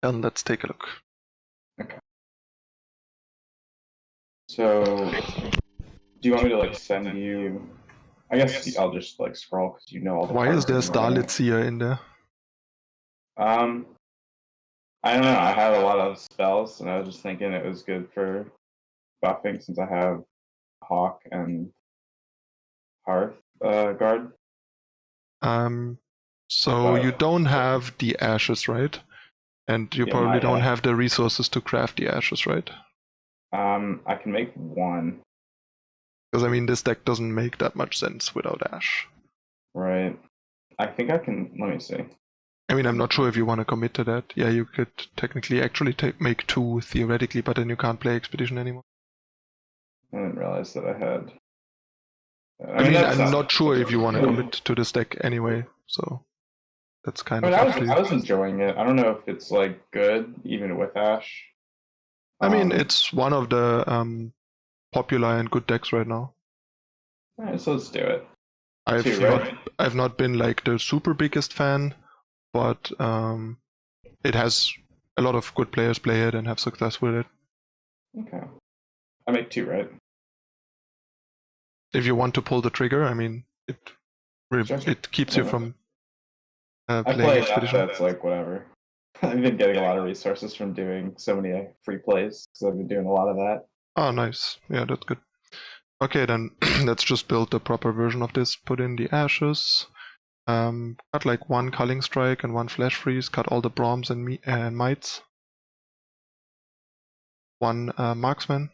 And let's take a look. Okay. So, do you want me to like send you? I guess I'll just like scroll because you know all the. Why is there cards. Starlitzia in there? I don't know. I have a lot of spells, and I was just thinking it was good for buffing since I have Hawk and Hearth guard. So you don't have the ashes, right? And you probably don't have the resources to craft the ashes, right? I can make one. Because I mean, this deck doesn't make that much sense without Ashe. Right. I think I can. Let me see. I mean, I'm not sure if you want to commit to that. Yeah, you could technically actually make two theoretically, but then you can't play Expedition anymore. I didn't realize that I had. I mean, I'm not sure if you want to commit to this deck anyway, so that's kind of up to you. I was enjoying it. I don't know if it's like good even with Ashe. I mean, it's one of the popular and good decks right now. Alright, so let's do it. I've not been like the super biggest fan, but it has a lot of good players play it and have success with it. Okay. I make two, right? If you want to pull the trigger, I mean, it keeps you from playing Expedition. That's like whatever. I've been getting a lot of resources from doing so many free plays because I've been doing a lot of that. Oh, nice. Yeah, that's good. Okay, then let's just build the proper version of this. Put in the ashes. Cut like one Culling Strike and one Flash Freeze. Cut all the Broms and Mites. One Marksman.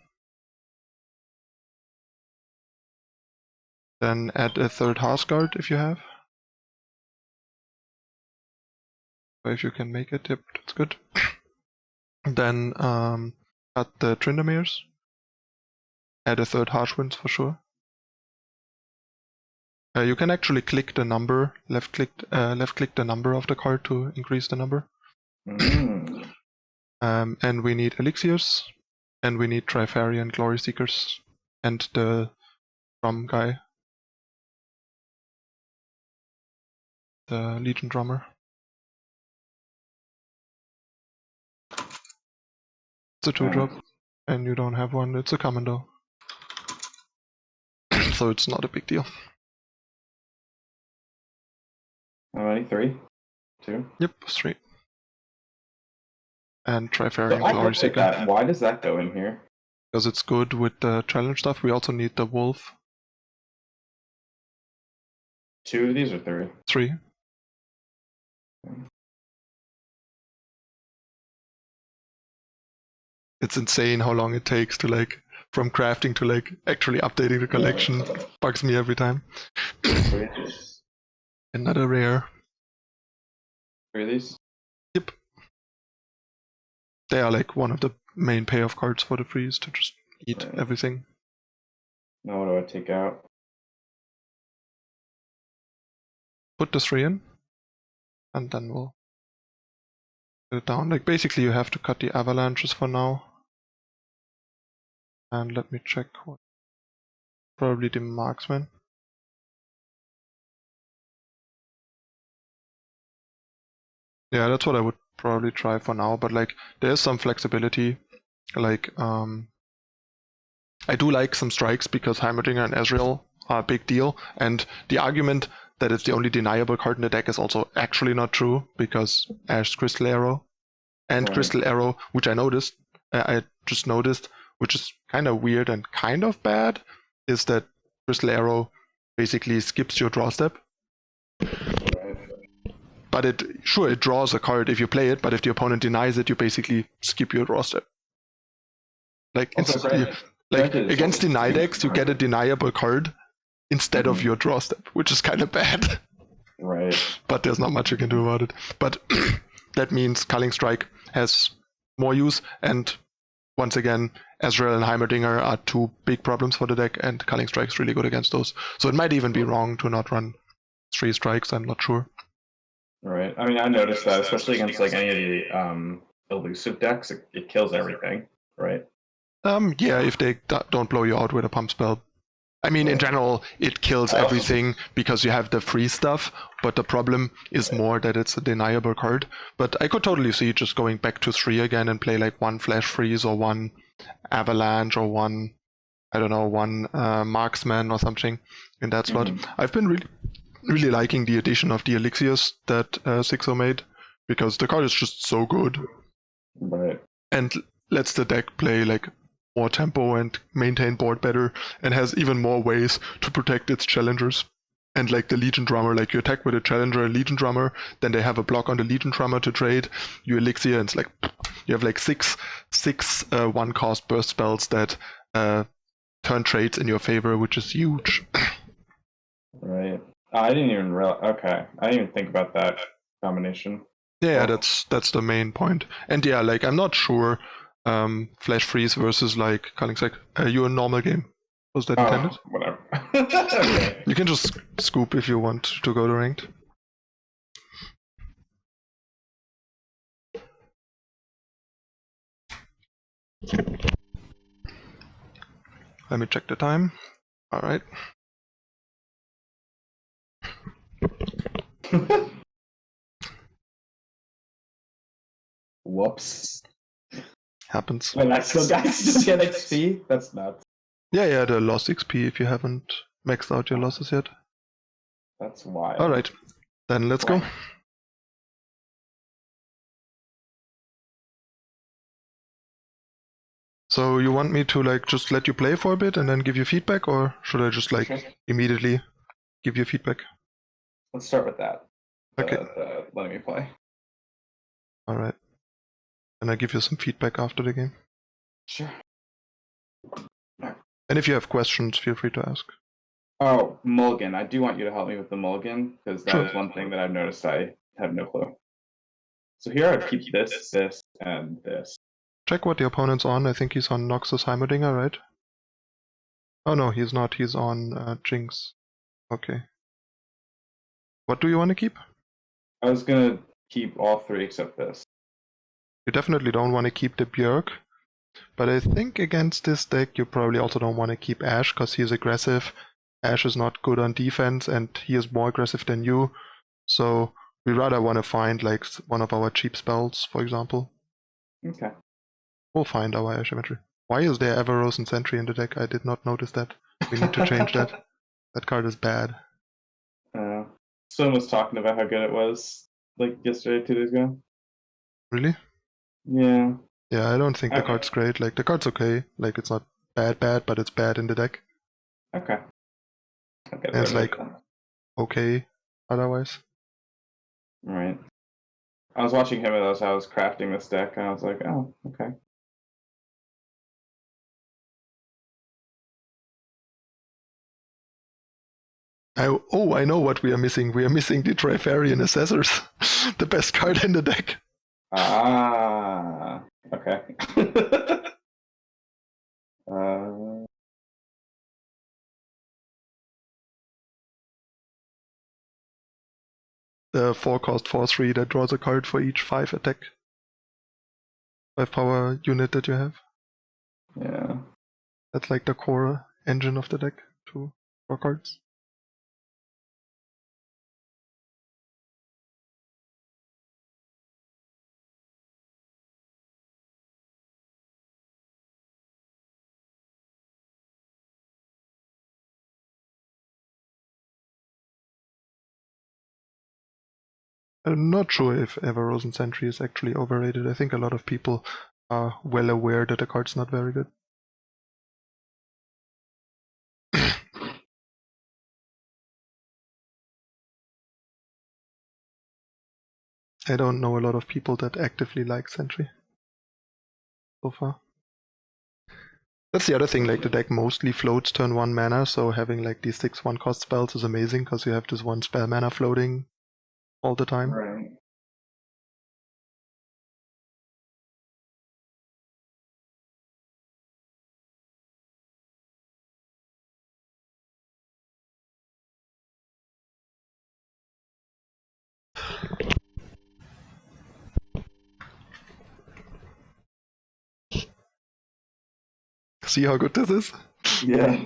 Then add a third House Guard if you have. Or if you can make it, yep, that's good. Then cut the Tryndamirs. Add a third Harsh Winds for sure. You can actually click the number, left click the number of the card to increase the number. And we need Elixirs, and we need Trifarian Glory Seekers, and the drum guy. The Legion Drummer. It's a 2-drop, and you don't have one, it's a commando. So it's not a big deal. How many? 3? 2? Yep, 3. And Trifarian Glory Seeker. Why does that go in here? Because it's good with the challenge stuff. We also need the Wolf. 2 of these or 3? 3. It's insane how long it takes to like from crafting to like actually updating the collection. Bugs me every time. Another rare. 3 of these? Yep. They are like one of the main payoff cards for the freeze to just eat everything. Now what do I take out? Put the 3 in, and then we'll put it down. Like basically you have to cut the avalanches for now. And let me check what. Probably the Marksman. Yeah, that's what I would probably try for now, but like there's some flexibility. Like I do like some strikes because Heimerdinger and Ezreal are a big deal, and the argument that it's the only deniable card in the deck is also actually not true, because Ashe's Crystal Arrow and Crystal Arrow, which I just noticed, which is kind of weird and kind of bad, is that Crystal Arrow basically skips your draw step. But it draws a card if you play it, but if the opponent denies it, you basically skip your draw step. Like against deny decks, you get a deniable card instead of your draw step, which is kind of bad. Right. But there's not much you can do about it. But that means Culling Strike has more use, and once again, Ezreal and Heimerdinger are 2 big problems for the deck, and Culling Strike is really good against those. So it might even be wrong to not run 3 strikes, I'm not sure. Right. I mean, I noticed that, especially against like any of the elusive decks, it kills everything, right? Yeah, if they don't blow you out with a pump spell. I mean, in general, it kills everything because you have the free stuff, but the problem is more that it's a deniable card. But I could totally see just going back to 3 again and play like one Flash Freeze or one Avalanche or one, I don't know, one Marksman or something in that slot. I've been really liking the addition of the Elixirs that 6-0 made, because the card is just so good. Right. And lets the deck play like more tempo and maintain board better, and has even more ways to protect its challengers. And like the Legion Drummer, like you attack with a Challenger and Legion Drummer, then they have a block on the Legion Drummer to trade, you Elixir, and it's like you have like six 1-cost burst spells that turn trades in your favor, which is huge. Right. I didn't even realize. Okay, I didn't even think about that combination. Yeah, that's the main point. And yeah, like I'm not sure. Flash Freeze versus like Culling Sack. You a normal game? Was that intended? Whatever. Okay. You can just scoop if you want to go to ranked. Let me check the time. All right. Whoops. Happens. Wait, I still get XP? That's nuts. Yeah, the loss XP if you haven't maxed out your losses yet. That's wild. All right, then let's go. So you want me to like just let you play for a bit and then give you feedback, or should I just like immediately give you feedback? Let's start with that. Okay. Letting me play. All right. And I give you some feedback after the game. Sure. And if you have questions, feel free to ask. Oh, mulligan. I do want you to help me with the mulligan, because that is one thing that I've noticed I have no clue. So here I'd keep this, and this. Check what the opponent's on. I think he's on Noxus Heimerdinger, right? Oh no, he's not. He's on Jinx. Okay. What do you want to keep? I was gonna keep all 3 except this. You definitely don't want to keep the Björk. But I think against this deck you probably also don't want to keep Ashe, because he is aggressive. Ashe is not good on defense and he is more aggressive than you. So we rather want to find like one of our cheap spells, for example. Okay. We'll find our Ashe imagery. Why is there Everose and Sentry in the deck? I did not notice that. We need to change that. That card is bad. Someone was talking about how good it was, like yesterday, 2 days ago. Really? Yeah. Yeah, I don't think the card's great. Like the card's okay. Like it's not bad, but it's bad in the deck. Okay. And it's like okay otherwise. Right. I was watching him as I was crafting this deck, and I was like, oh, okay. I know what we are missing. We are missing the Trifarian Assessors. The best card in the deck. Ah, okay. The 4-cost 4/3 that draws a card for each 5 attack. 5 power unit that you have. Yeah. That's like the core engine of the deck. 2 4 cards. I'm not sure if Everose and Sentry is actually overrated. I think a lot of people are well aware that the card's not very good. I don't know a lot of people that actively like Sentry so far. That's the other thing, like the deck mostly floats turn 1 mana, so having like these 6 1-cost spells is amazing because you have this 1 spell mana floating all the time. Right. See how good this is? Yeah.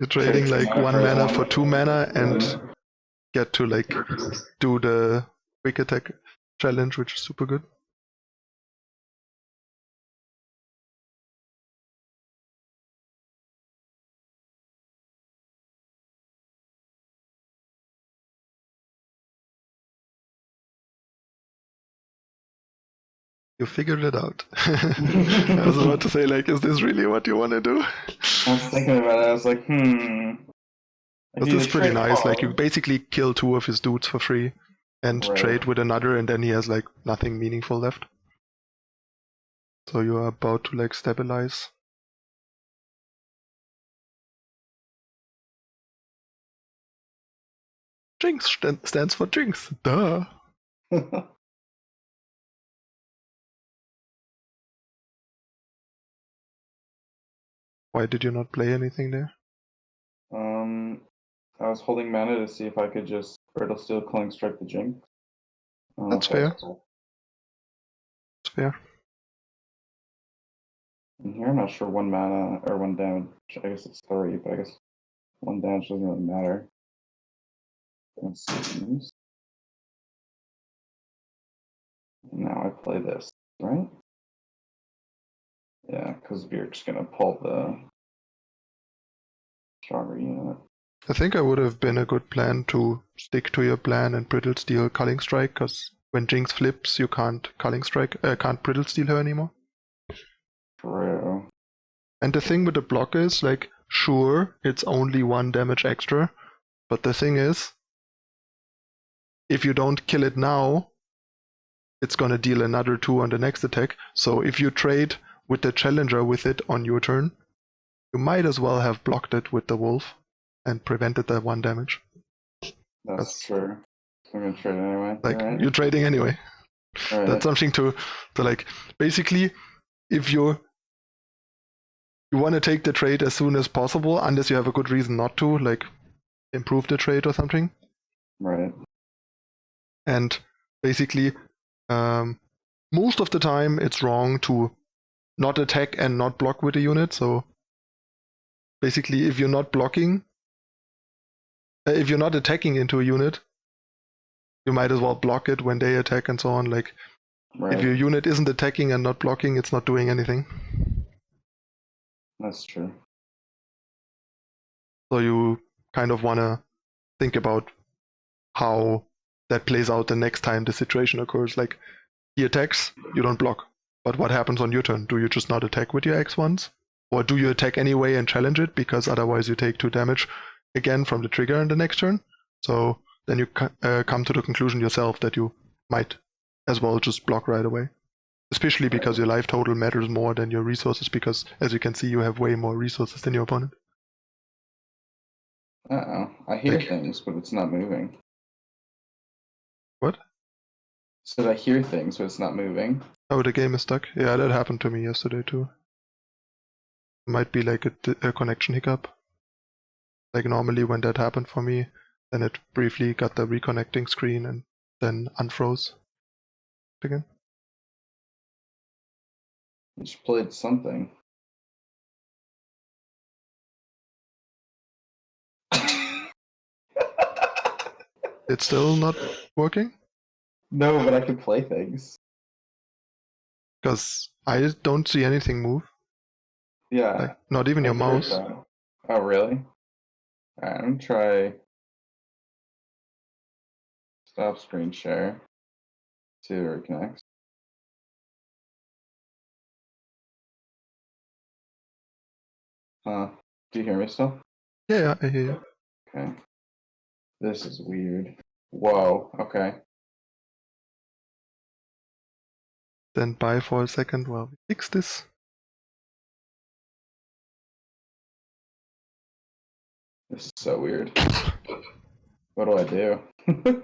You're trading Trade like 2 1 mana for 2 mana and Yeah. get to like do the quick attack challenge, which is super good. You figured it out. I was about to say, like, is this really what you want to do? I was thinking about it. I was like, This is pretty nice. Like, you basically kill 2 of his dudes for free and Right. trade with another, and then he has like nothing meaningful left. So you are about to like stabilize. Jinx stands for Jinx. Duh. Why did you not play anything there? I was holding mana to see if I could just Brittle Steel Cling Strike the Jinx. That's fair. That's fair. In here, I'm not sure 1 mana or 1 damage. I guess it's 3, but I guess 1 damage doesn't really matter. Let's see. Now I play this, right? Yeah, because we're just gonna pull the stronger unit. I think it would have been a good plan to stick to your plan and Brittle Steel Culling Strike, because when Jinx flips, you can't can't Brittle Steel her anymore. True. And the thing with the block is, like, sure, it's only 1 damage extra, but the thing is, if you don't kill it now, it's gonna deal another 2 on the next attack. So if you trade with the challenger with it on your turn, you might as well have blocked it with the wolf and prevented that 1 damage. That's true. I'm gonna trade anyway. Like, right? you're trading anyway. Right. That's something to like, basically, if you want to take the trade as soon as possible, unless you have a good reason not to, like improve the trade or something. Right. And basically, most of the time it's wrong to not attack and not block with a unit. So basically, if you're not blocking, if you're not attacking into a unit, you might as well block it when they attack and so on. Like, Right. if your unit isn't attacking and not blocking, it's not doing anything. That's true. So you kind of want to think about how that plays out the next time the situation occurs. Like, he attacks, you don't block. But what happens on your turn? Do you just not attack with your X1s? Or do you attack anyway and challenge it, because otherwise you take 2 damage again from the trigger in the next turn? So then you come to the conclusion yourself that you might as well just block right away. Especially because your life total matters more than your resources, because as you can see, you have way more resources than your opponent. Uh-oh. I hear things, but it's not moving. What? So I hear things, but it's not moving. Oh, the game is stuck? Yeah, that happened to me yesterday too. Might be like a connection hiccup. Like, normally when that happened for me, then it briefly got the reconnecting screen and then unfroze again. You just played something. It's still not working? No, but I can play things. Because I don't see anything move. Yeah. Like, not even your mouse. Oh, really? Alright, I'm gonna try stop screen share to reconnect. Do you hear me still? Yeah, I hear you. Okay. This is weird. Whoa, okay. Stand by for a second while we fix this. This is so weird. What do I do?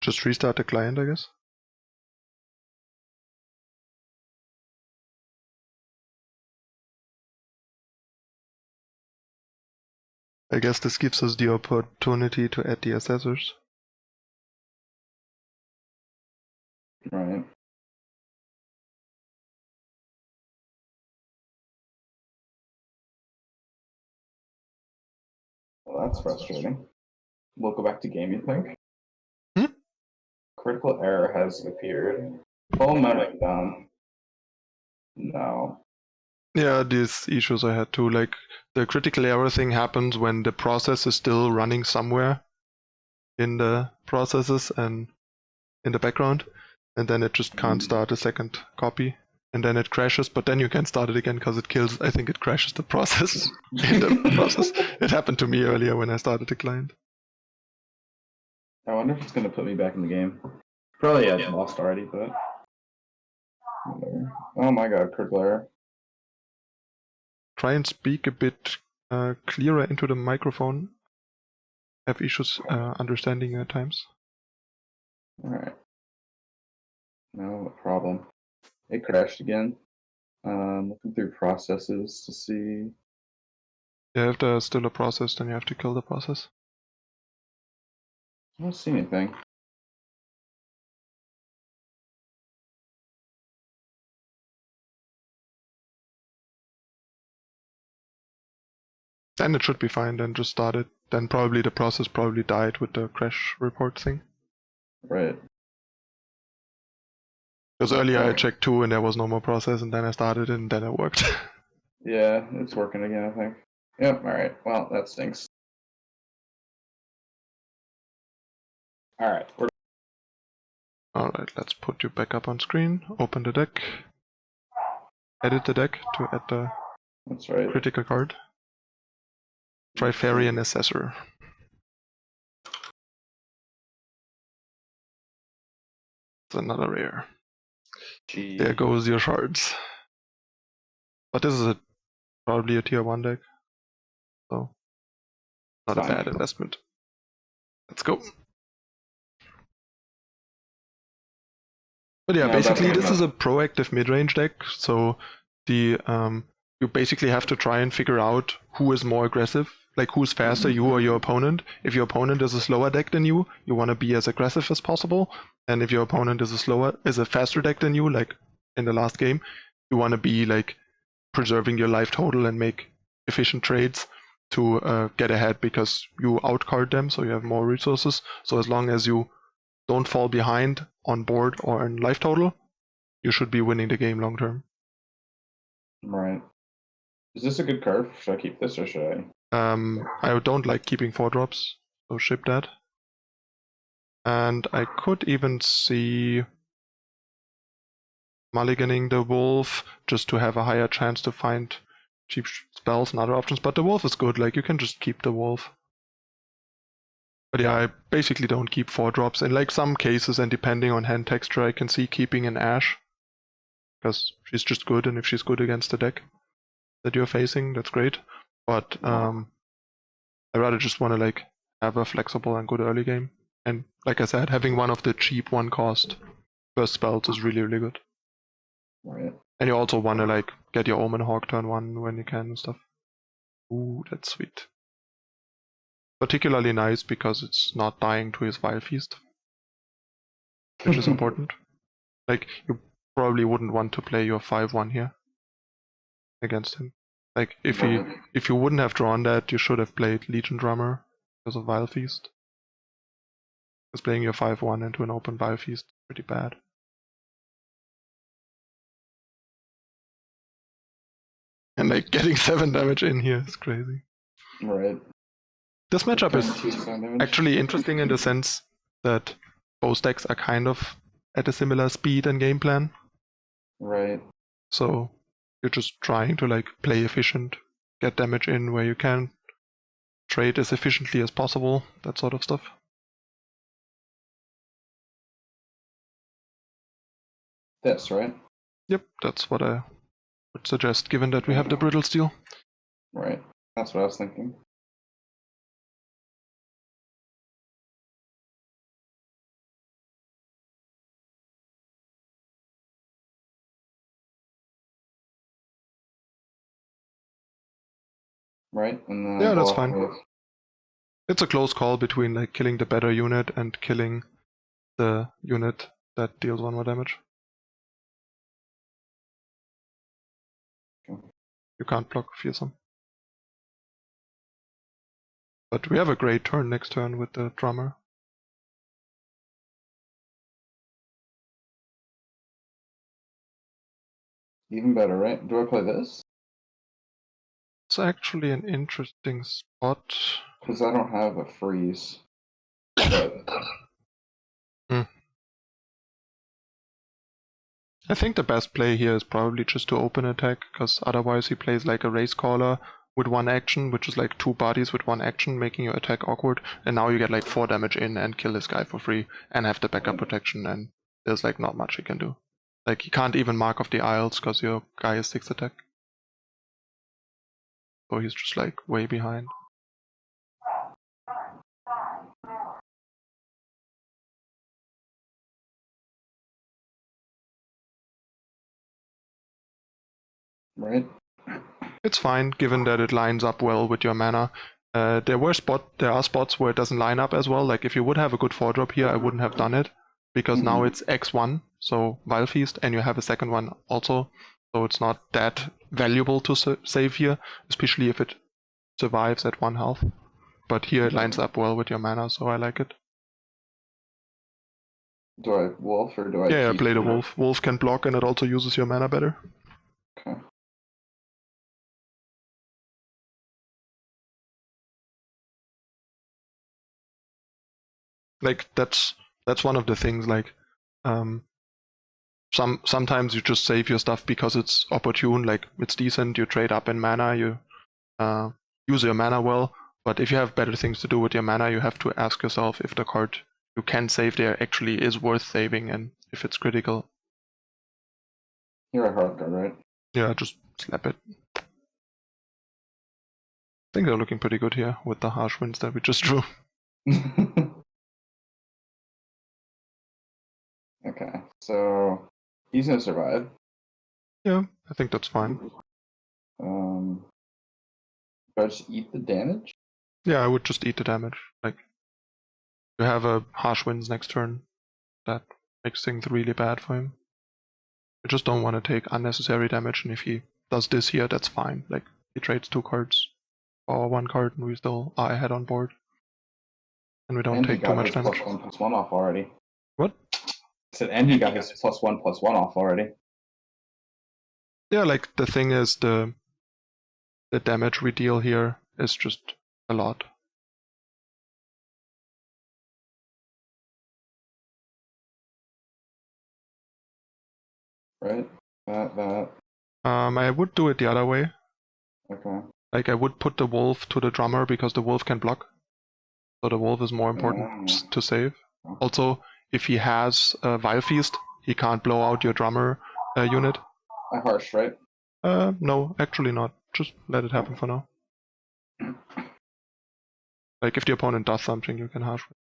Just restart the client, I guess. I guess this gives us the opportunity to add the assessors. Right. Well, that's frustrating. We'll go back to game, you think? Hmm? Critical error has appeared. Full memory done. No. Yeah, these issues I had too. Like the critical error thing happens when the process is still running somewhere in the processes and in the background, and then it just can't start a second copy, and then it crashes. But then you can start it again because it kills. I think it crashes the process in the process. It happened to me earlier when I started the client. I wonder if it's gonna put me back in the game. Probably I lost already, but whatever. Oh my god, critical error. Try and speak a bit clearer into the microphone. Have issues understanding you at times. Alright. No problem. It crashed again. Looking through processes to see. Yeah, if there's still a process, then you have to kill the process. I don't see anything. Then it should be fine, then just start it. Then probably the process probably died with the crash report thing. Right. Because earlier I checked too and there was no more process, and then I started it and then it worked. Yeah, it's working again, I think. Yep, alright. Well, that stinks. Alright, we're Alright, let's put you back up on screen, open the deck, edit the deck to add the that's right. critical card. Try Fairy and Assessor. It's another rare. Gee. There goes your shards. But this is probably a tier 1 deck, so not Fine. a bad investment. Let's go. But yeah, basically this is a proactive mid-range deck, so the you basically have to try and figure out who is more aggressive, like who's faster, you or your opponent. If your opponent is a slower deck than you want to be as aggressive as possible. And if your opponent is a faster deck than you, like in the last game, you want to be like preserving your life total and make efficient trades to get ahead because you outcard them, so you have more resources. So as long as you don't fall behind on board or in life total, you should be winning the game long term. Right. Is this a good curve? Should I keep this or should I? I don't like keeping 4-drops, so ship that. And I could even see mulliganing the wolf just to have a higher chance to find cheap spells and other options, but the wolf is good, like you can just keep the wolf. But yeah, I basically don't keep 4-drops. In like some cases, and depending on hand texture, I can see keeping an Ashe, because she's just good, and if she's good against the deck that you're facing, that's great. But I rather just want to like have a flexible and good early game. And like I said, having one of the cheap 1-cost first spells is really, really good. Right. And you also want to like get your Omen Hawk turn 1 when you can and stuff. Ooh, that's sweet. Particularly nice because it's not dying to his Vile Feast, which is important. Like, you probably wouldn't want to play your 5-1 here against him. Like, if you wouldn't have drawn that, you should have played Legion Drummer because of Vile Feast. Because playing your 5-1 into an open Vile Feast is pretty bad. And like getting 7 damage in here is crazy. Right. This matchup is actually interesting in the sense that both decks are kind of at a similar speed and game plan. Right. So you're just trying to like play efficient, get damage in where you can, trade as efficiently as possible, that sort of stuff. This, right? Yep, that's what I would suggest, given that we have the Brittle Steel. Right. That's what I was thinking. Right? And then Yeah, that's fine. It's a close call between like killing the better unit and killing the unit that deals 1 more damage. Okay. You can't block Fearsome. But we have a great turn next turn with the drummer. Even better, right? Do I play this? It's actually an interesting spot. Because I don't have a freeze. But I think the best play here is probably just to open attack, because otherwise he plays like a race caller with one action, which is like 2 bodies with one action, making your attack awkward, and now you get like 4 damage in and kill this guy for free, and have the backup protection, and there's like not much he can do. Like he can't even mark off the Isles, because your guy is 6 attack. So he's just like way behind. right? It's fine, given that it lines up well with your mana. There are spots where it doesn't line up as well. Like if you would have a good 4-drop here, I wouldn't have done it, because now it's X1, so Vile Feast, and you have a second one also, so it's not that valuable to save here, especially if it survives at 1 health. But here it lines up well with your mana, so I like it. Do I wolf or do I? Yeah, keep play the it? wolf. Wolf can block, and it also uses your mana better. Okay. Like that's one of the things. Like sometimes you just save your stuff because it's opportune. Like it's decent. You trade up in mana. You use your mana well. But if you have better things to do with your mana, you have to ask yourself if the card you can save there actually is worth saving, and if it's critical. You're a hard guard, right? Yeah, just slap it. I think they're looking pretty good here with the harsh winds that we just drew. Okay, so he's gonna survive. Yeah, I think that's fine. Do I just eat the damage? Yeah, I would just eat the damage. Like, you have a harsh winds next turn. That makes things really bad for him. You just don't want to take unnecessary damage, and if he does this here, that's fine. Like, he trades 2 cards or 1 card, and we still are ahead on board. And we don't And he take too got much his damage. +1/+1 off already. What? I said, and he got his +1/+1 off already. Yeah, like, the thing is, the damage we deal here is just a lot. Right? That. I would do it the other way. Okay. Like, I would put the wolf to the drummer because the wolf can block. So the wolf is more important to save. Also, if he has a Vile Feast, he can't blow out your drummer unit. I harsh, right? No, actually not. Just let it happen for now. Like, if the opponent does something, you can harsh winds.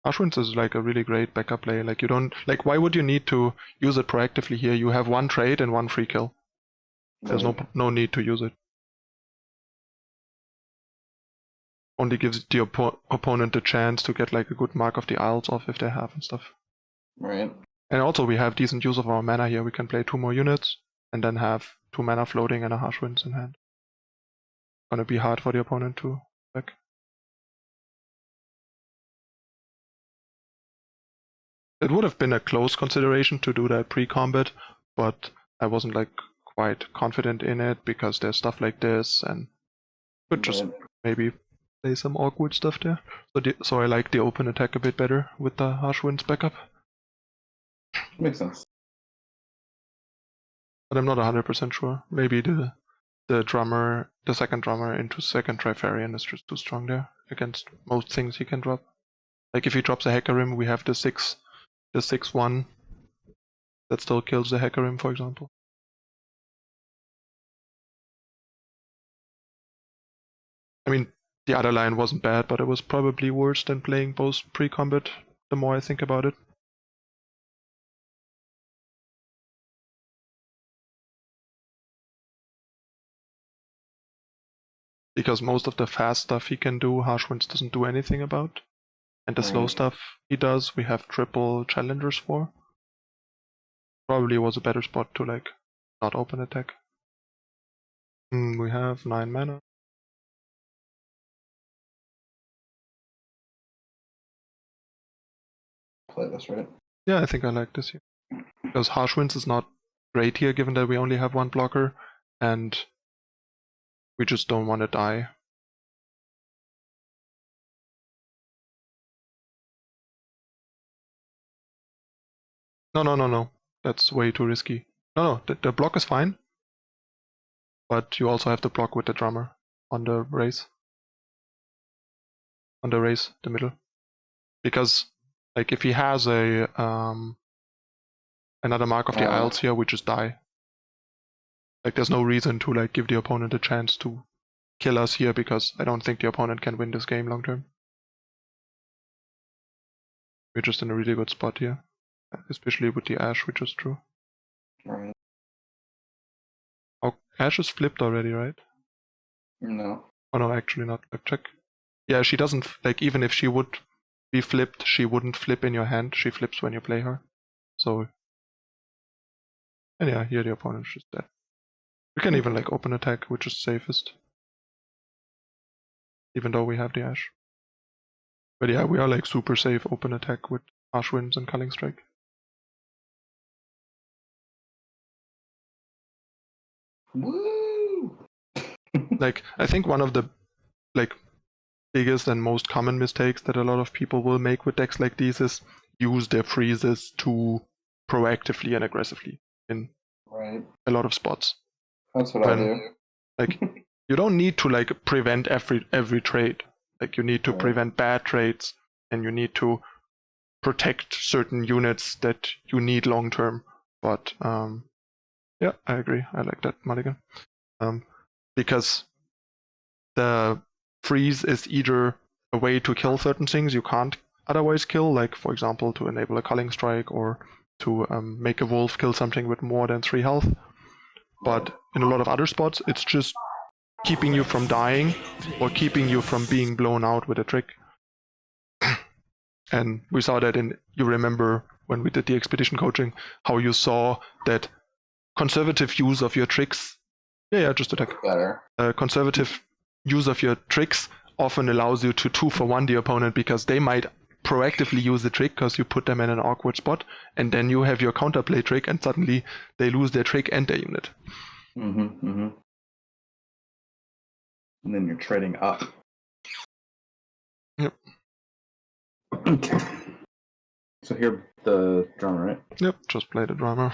Harsh winds is like a really great backup play. Like, you don't, like, why would you need to use it proactively here? You have 1 trade and 1 free kill. There's no need to use it. Only gives the opponent the chance to get like a good mark of the Isles off if they have and stuff. Right. And also we have decent use of our mana here. We can play 2 more units and then have 2 mana floating and a harsh winds in hand. Gonna be hard for the opponent to back. It would have been a close consideration to do that pre-combat, but I wasn't like quite confident in it because there's stuff like this, and could just maybe play some awkward stuff there. So I like the open attack a bit better with the harsh winds backup. Makes sense. But I'm not 100% sure. Maybe the drummer, the second drummer into second Trifarian is just too strong there against most things he can drop. Like if he drops a Hecarim, we have the 6/1 that still kills the Hecarim, for example. I mean, the other line wasn't bad, but it was probably worse than playing both pre-combat, the more I think about it. Because most of the fast stuff he can do, Harsh Winds doesn't do anything about. And the slow stuff he does, we have triple challengers for. Probably was a better spot to like not open attack. We have 9 mana. play this, right? Yeah, I think I like this here. Because Harsh Winds is not great here, given that we only have one blocker, and we just don't want to die. No. That's way too risky. No, the block is fine. But you also have to block with the drummer on the race. On the race, the middle. Because, like, if he has a another Mark of the Isles here, we just die. Like, there's no reason to, like, give the opponent a chance to kill us here, because I don't think the opponent can win this game long term. We're just in a really good spot here. Especially with the Ashe we just drew. Right. Oh, Ashe is flipped already, right? No. Oh no, actually not. Let's check. Yeah, she doesn't, like, even if she would be flipped, she wouldn't flip in your hand. She flips when you play her. So, and yeah, here the opponent's just dead. We can even, like, open attack, which is safest. Even though we have the Ashe. But yeah, we are, like, super safe open attack with Harsh Winds and Culling Strike. Woo! Like, I think one of the, like, biggest and most common mistakes that a lot of people will make with decks like these is use their freezes too proactively and aggressively in a lot of spots. That's what I do. Like, you don't need to, like, prevent every trade. Like, you need to prevent bad trades, and you need to protect certain units that you need long term. But yeah, I agree. I like that mulligan. Because the freeze is either a way to kill certain things you can't otherwise kill, like, for example, to enable a Culling Strike, or to make a wolf kill something with more than 3 health. But in a lot of other spots, it's just keeping you from dying, or keeping you from being blown out with a trick. And we saw that you remember when we did the expedition coaching, how you saw that conservative use of your tricks, just attack. Better. Conservative use of your tricks often allows you to 2-for-1 the opponent, because they might proactively use the trick because you put them in an awkward spot, and then you have your counterplay trick, and suddenly they lose their trick and their unit. And then you're trading up. Yep. Okay. So here the drummer, right? Yep, just play the drummer.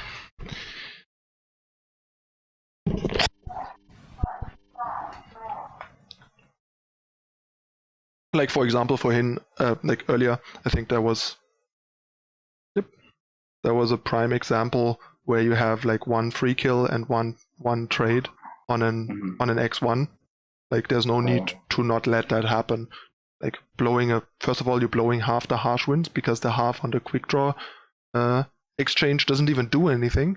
Like, for example, for him, like earlier, I think there was a prime example where you have, like, one free kill and one trade on an X1. Like, there's no need to not let that happen. Like, first of all, you're blowing half the Harsh Winds, because the half on the quick draw exchange doesn't even do anything,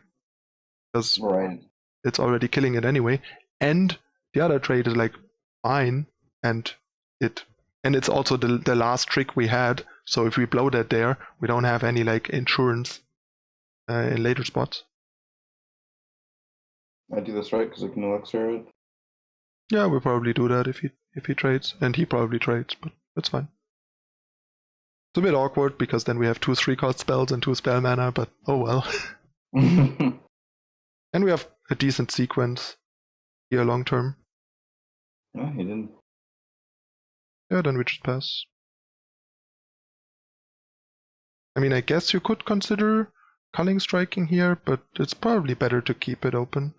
because it's already killing it anyway. And the other trade is, like, fine, and it's also the last trick we had. So if we blow that there, we don't have any, like, insurance in later spots. I do this right because I can elixir it. Yeah, we'll probably do that if he trades, and he probably trades, but that's fine. It's a bit awkward because then we have 2 3-cost spells and 2 spell mana, but oh well. And we have a decent sequence here long term. No, he didn't. Yeah, then we just pass. I mean, I guess you could consider Culling Striking here, but it's probably better to keep it open.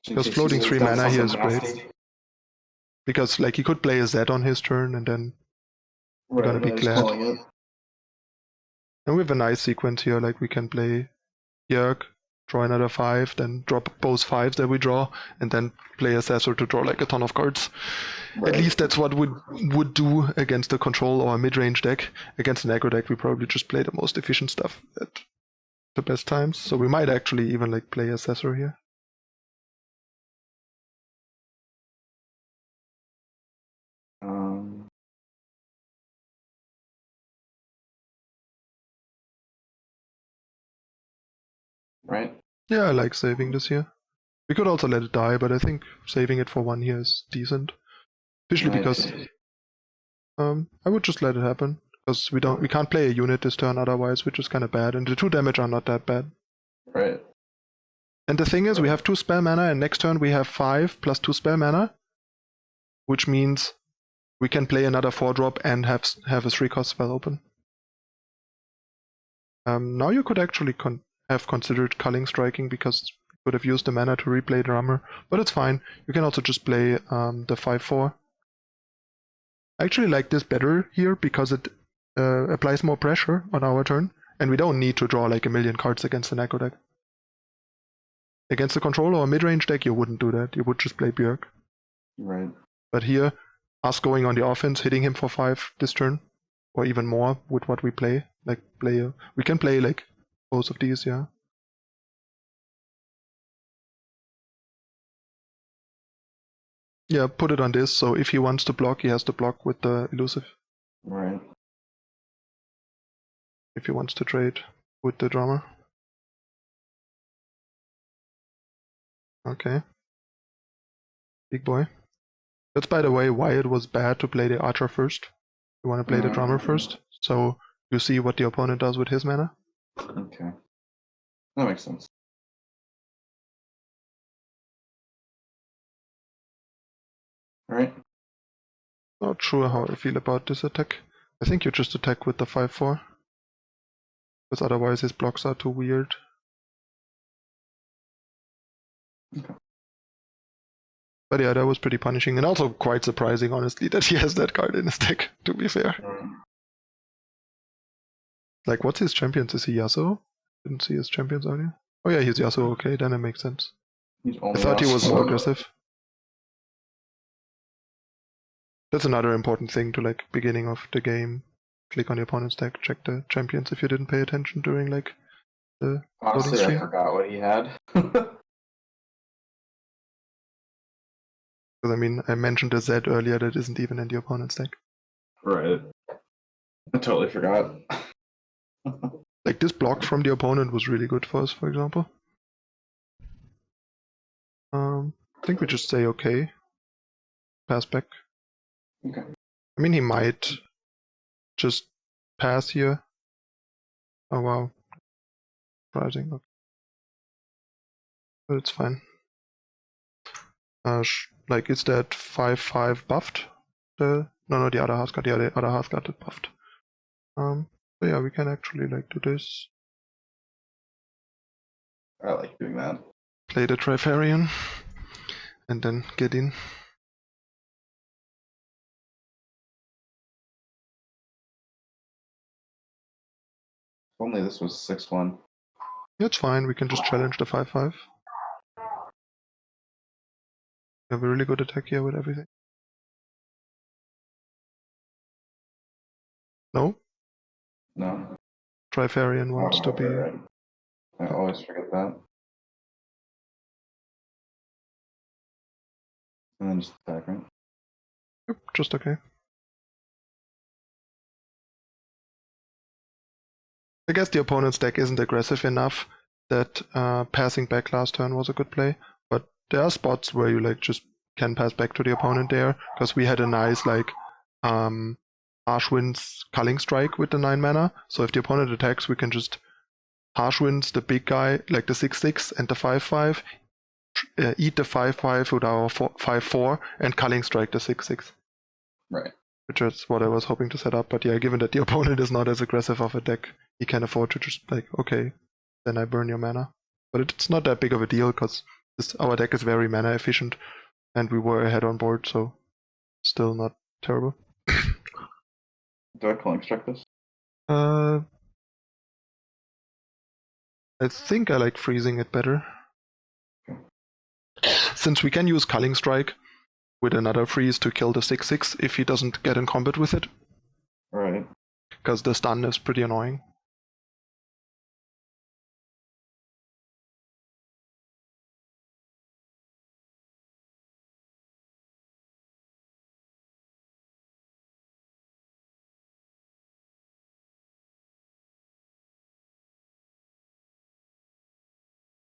Because floating 3 mana here is great. Because, like, he could play a Z on his turn, and then we're gonna be glad. And we have a nice sequence here, like, we can play Yerk, draw another 5, then drop both 5s that we draw, and then play Assessor to draw, like, a ton of cards. At least that's what we would do against a control or a mid-range deck. Against an aggro deck, we probably just play the most efficient stuff at the best times. So we might actually even, like, play Assessor here. Right? Yeah, I like saving this here. We could also let it die, but I think saving it for 1 here is decent. Especially because I would just let it happen. Because we can't play a unit this turn otherwise, which is kind of bad, and the 2 damage are not that bad. Right. And the thing is, we have 2 spell mana, and next turn we have 5 plus 2 spell mana, which means we can play another 4-drop and have a 3-cost spell open. Now you could actually have considered culling striking, because you could have used the mana to replay Drummer, but it's fine. You can also just play the 5/4. I actually like this better here because it applies more pressure on our turn, and we don't need to draw like a million cards against an Echo deck. Against a controller or mid-range deck, you wouldn't do that. You would just play Björk. Right. But here, us going on the offense, hitting him for 5 this turn, or even more with what we play. We can play like both of these, yeah. Yeah, put it on this, so if he wants to block, he has to block with the elusive. Right. If he wants to trade with the drummer. Okay. Big boy. That's, by the way, why it was bad to play the archer first. You want to play the drummer first, so you see what the opponent does with his mana. Okay. That makes sense. Right. Not sure how I feel about this attack. I think you just attack with the 5/4. Because otherwise his blocks are too weird. Okay. But yeah, that was pretty punishing, and also quite surprising, honestly, that he has that card in his deck, to be fair. Like, what's his champions? Is he Yasuo? Didn't see his champions earlier. Oh yeah, he's Yasuo, okay, then it makes sense. I thought he was more aggressive. That's another important thing to, like, beginning of the game. Click on the opponent's deck, check the champions if you didn't pay attention during, like, the Honestly, stream. I forgot what he had. Because, I mean, I mentioned the Z earlier that isn't even in the opponent's deck. Right. I totally forgot. Like, this block from the opponent was really good for us, for example. I think we just say okay. Pass back. Okay. I mean, he might just pass here. Oh wow. Surprising. Okay. But it's fine. Like, is that 5/5 buffed? No, the other half got it buffed. So yeah, we can actually like do this. I like doing that. Play the Trifarian, and then get in. If only this was 6/1. Yeah, it's fine. We can just challenge the 5/5. We have a really good attack here with everything. No? No. Trifarian wants to be. Right. I always forget that. And then just attack, right? Yep, just okay. I guess the opponent's deck isn't aggressive enough that passing back last turn was a good play, but there are spots where you like just can pass back to the opponent there, because we had a nice like Harsh Winds Culling Strike with the 9 mana, so if the opponent attacks we can just Harsh Winds the big guy, like the 6/6 and the 5/5, eat the 5/5 with our 5/4 and Culling Strike the 6/6. Right. Which is what I was hoping to set up, but yeah, given that the opponent is not as aggressive of a deck, he can afford to just like, okay, then I burn your mana. But it's not that big of a deal, because our deck is very mana efficient, and we were ahead on board, so still not terrible. Do I Culling Strike this? I think I like freezing it better. Okay. Since we can use Culling Strike with another freeze to kill the 6/6 if he doesn't get in combat with it. Right. Because the stun is pretty annoying.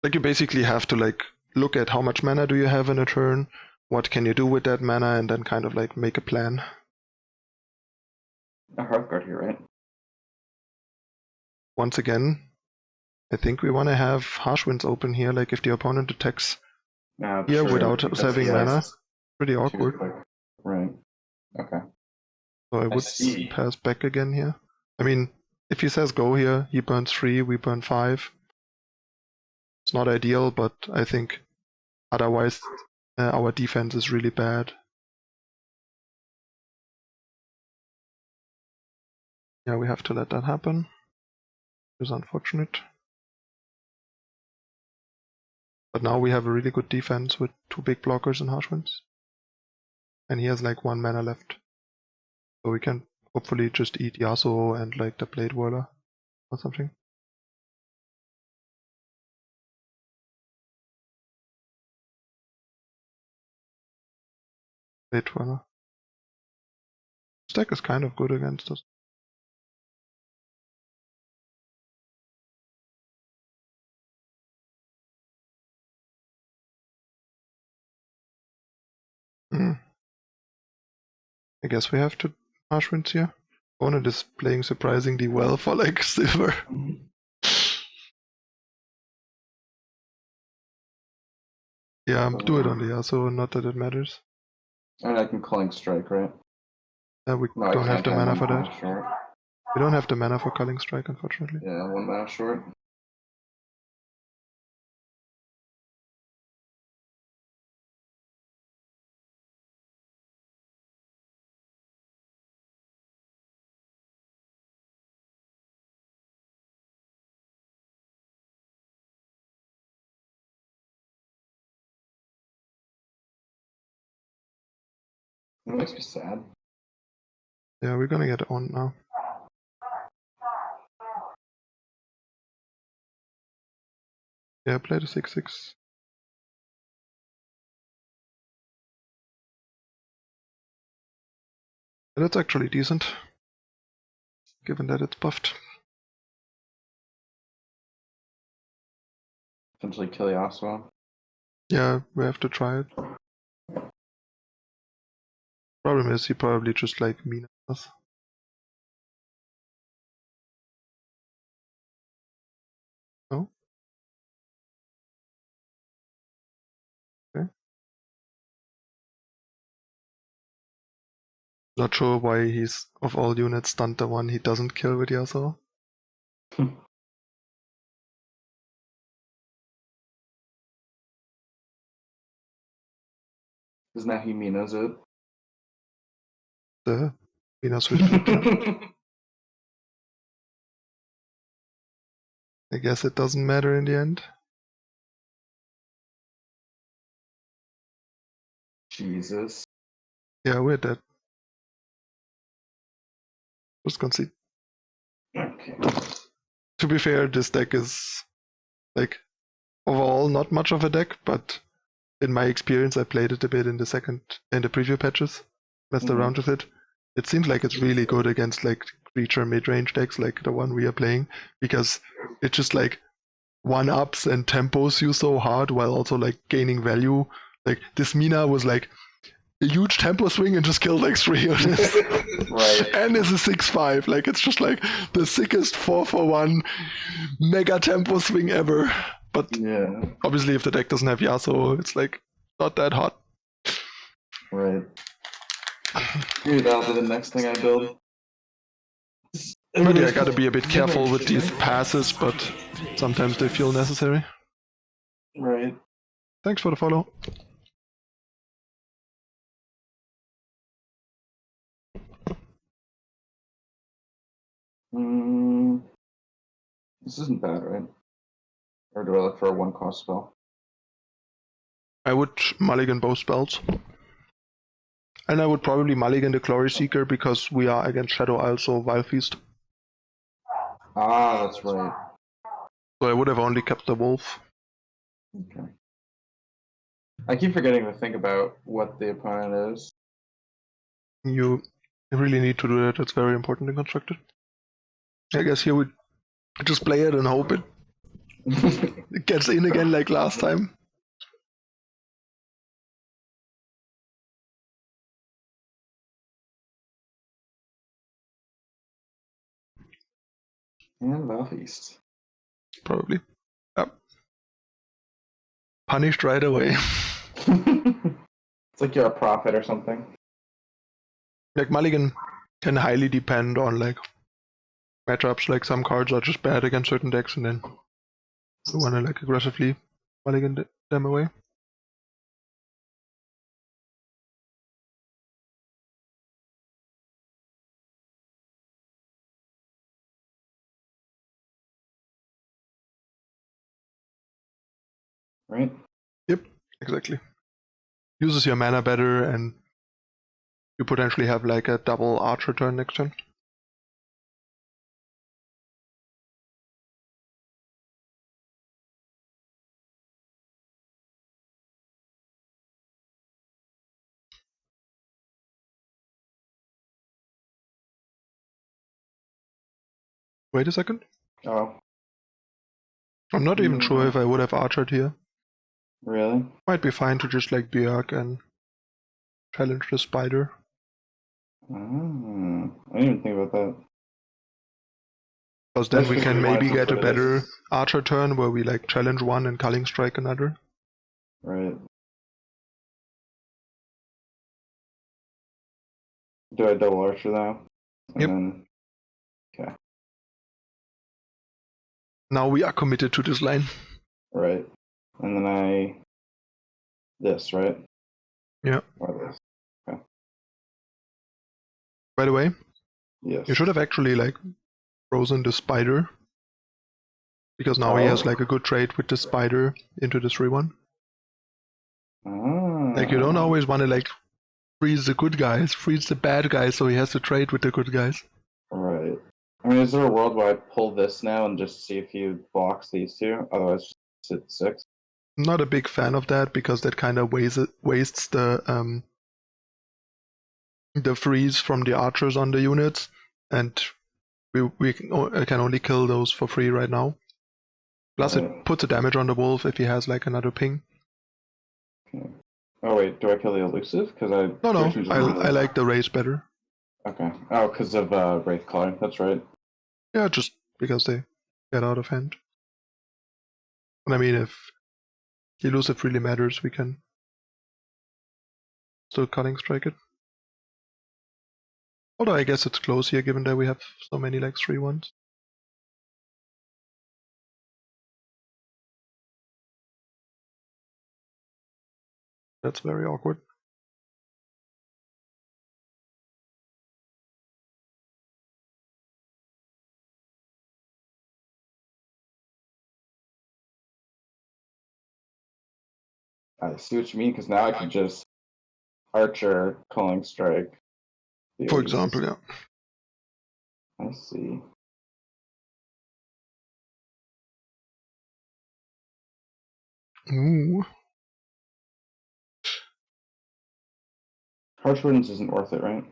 Like, you basically have to like look at how much mana do you have in a turn, what can you do with that mana, and then kind of like make a plan. a Hearthguard here, right? Once again, I think we want to have Harsh Winds open here, like if the opponent attacks here True, without us because having he has mana. Pretty two awkward. quick. Right. Okay. So I would see. pass back again here. I mean, if he says go here, he burns 3, we burn 5. It's not ideal, but I think otherwise our defense is really bad. Yeah, we have to let that happen. It's unfortunate. But now we have a really good defense with 2 big blockers and Harsh Winds. And he has like 1 mana left. So we can hopefully just eat Yasuo and like the Blade Whirler or something. Blade Whirler. Stack is kind of good against us. I guess we have to Harsh Winds here. Opponent is playing surprisingly well for like silver. Yeah, do it on the Yasuo, not that it matters. And I can Culling Strike, right? We No, I don't have can't. the I'm mana one for mana that. short. We don't have the mana for Culling Strike, unfortunately. Yeah, 1 mana short. It makes me sad. Yeah, we're gonna get on now. Yeah, play the 6/6. That's actually decent, given that it's buffed. Potentially kill Yasuo. Yeah, we have to try it. Problem is, he probably just like mean us. No? Okay. Not sure why he's, of all units, stunned the one he doesn't kill with Yasuo. Isn't that he Minos it? The Mina Swift Flipper. I guess it doesn't matter in the end. Jesus. Yeah, we're dead. Just concede. Okay. To be fair, this deck is, like, overall not much of a deck, but in my experience, I played it a bit in the preview patches, messed around with it. It seems like it's really good against like creature mid-range decks like the one we are playing, because it just like one-ups and tempos you so hard while also like gaining value. Like this Mina was like a huge tempo swing and just killed like 3 units. Right. And is a 6/5. Like it's just like the sickest 4-for-1 mega tempo swing ever. But Yeah. obviously if the deck doesn't have Yasuo, it's like not that hot. Right. Maybe that'll be the next thing I build. But yeah, I gotta be a bit careful with these passes, but sometimes they feel necessary. Right. Thanks for the follow. This isn't bad, right? Or do I look for a 1-cost spell? I would mulligan both spells. And I would probably mulligan the Glory Seeker because we are against Shadow Isle, so Vile Feast. Ah, that's right. So I would have only kept the Wolf. Okay. I keep forgetting to think about what the opponent is. You really need to do that, it's very important in Constructed. I guess here we just play it and hope it gets in again like last time. And off east. Probably. Yep. Punished right away. It's like you're a prophet or something. Like Mulligan can highly depend on like matchups. Like some cards are just bad against certain decks, and then you wanna like aggressively Mulligan them away. Right? Yep, exactly. Uses your mana better, and you potentially have like a double archer turn next turn. Wait a second. Oh. I'm not even sure if I would have archered here. Really? Might be fine to just like Björk and challenge the spider. I didn't even think about that. Because then That's we because can we wanted maybe to get a put it better as- archer turn where we like challenge one and culling strike another. Right. Do I double archer now? And Yep. then okay. Now we are committed to this line. Right. And then I this, right? Yeah. Or this. Okay. By the way, Yes. you should have actually like frozen the spider. Because now he has like a good trade with the spider into the 3-1. Like you don't always want to like freeze the good guys, freeze the bad guys, so he has to trade with the good guys. Right. I mean, is there a world where I pull this now and just see if he blocks these two? Otherwise, just sit 6. I'm not a big fan of that because that kind of wastes the freeze from the archers on the units, and we can only kill those for free right now. Plus, Right. it puts a damage on the wolf if he has like another ping. Okay. Oh wait, do I kill the elusive? Because I No, I like the raise better. Okay. Oh, because of Wraithclaw. That's right. Yeah, just because they get out of hand. And I mean, if elusive really matters, we can still cutting strike it. Although I guess it's close here, given that we have so many like 3-1s. That's very awkward. I see what you mean. Because now I can just Archer calling strike. For example, yeah. I see. Ooh. Harsh Winds isn't worth it, right?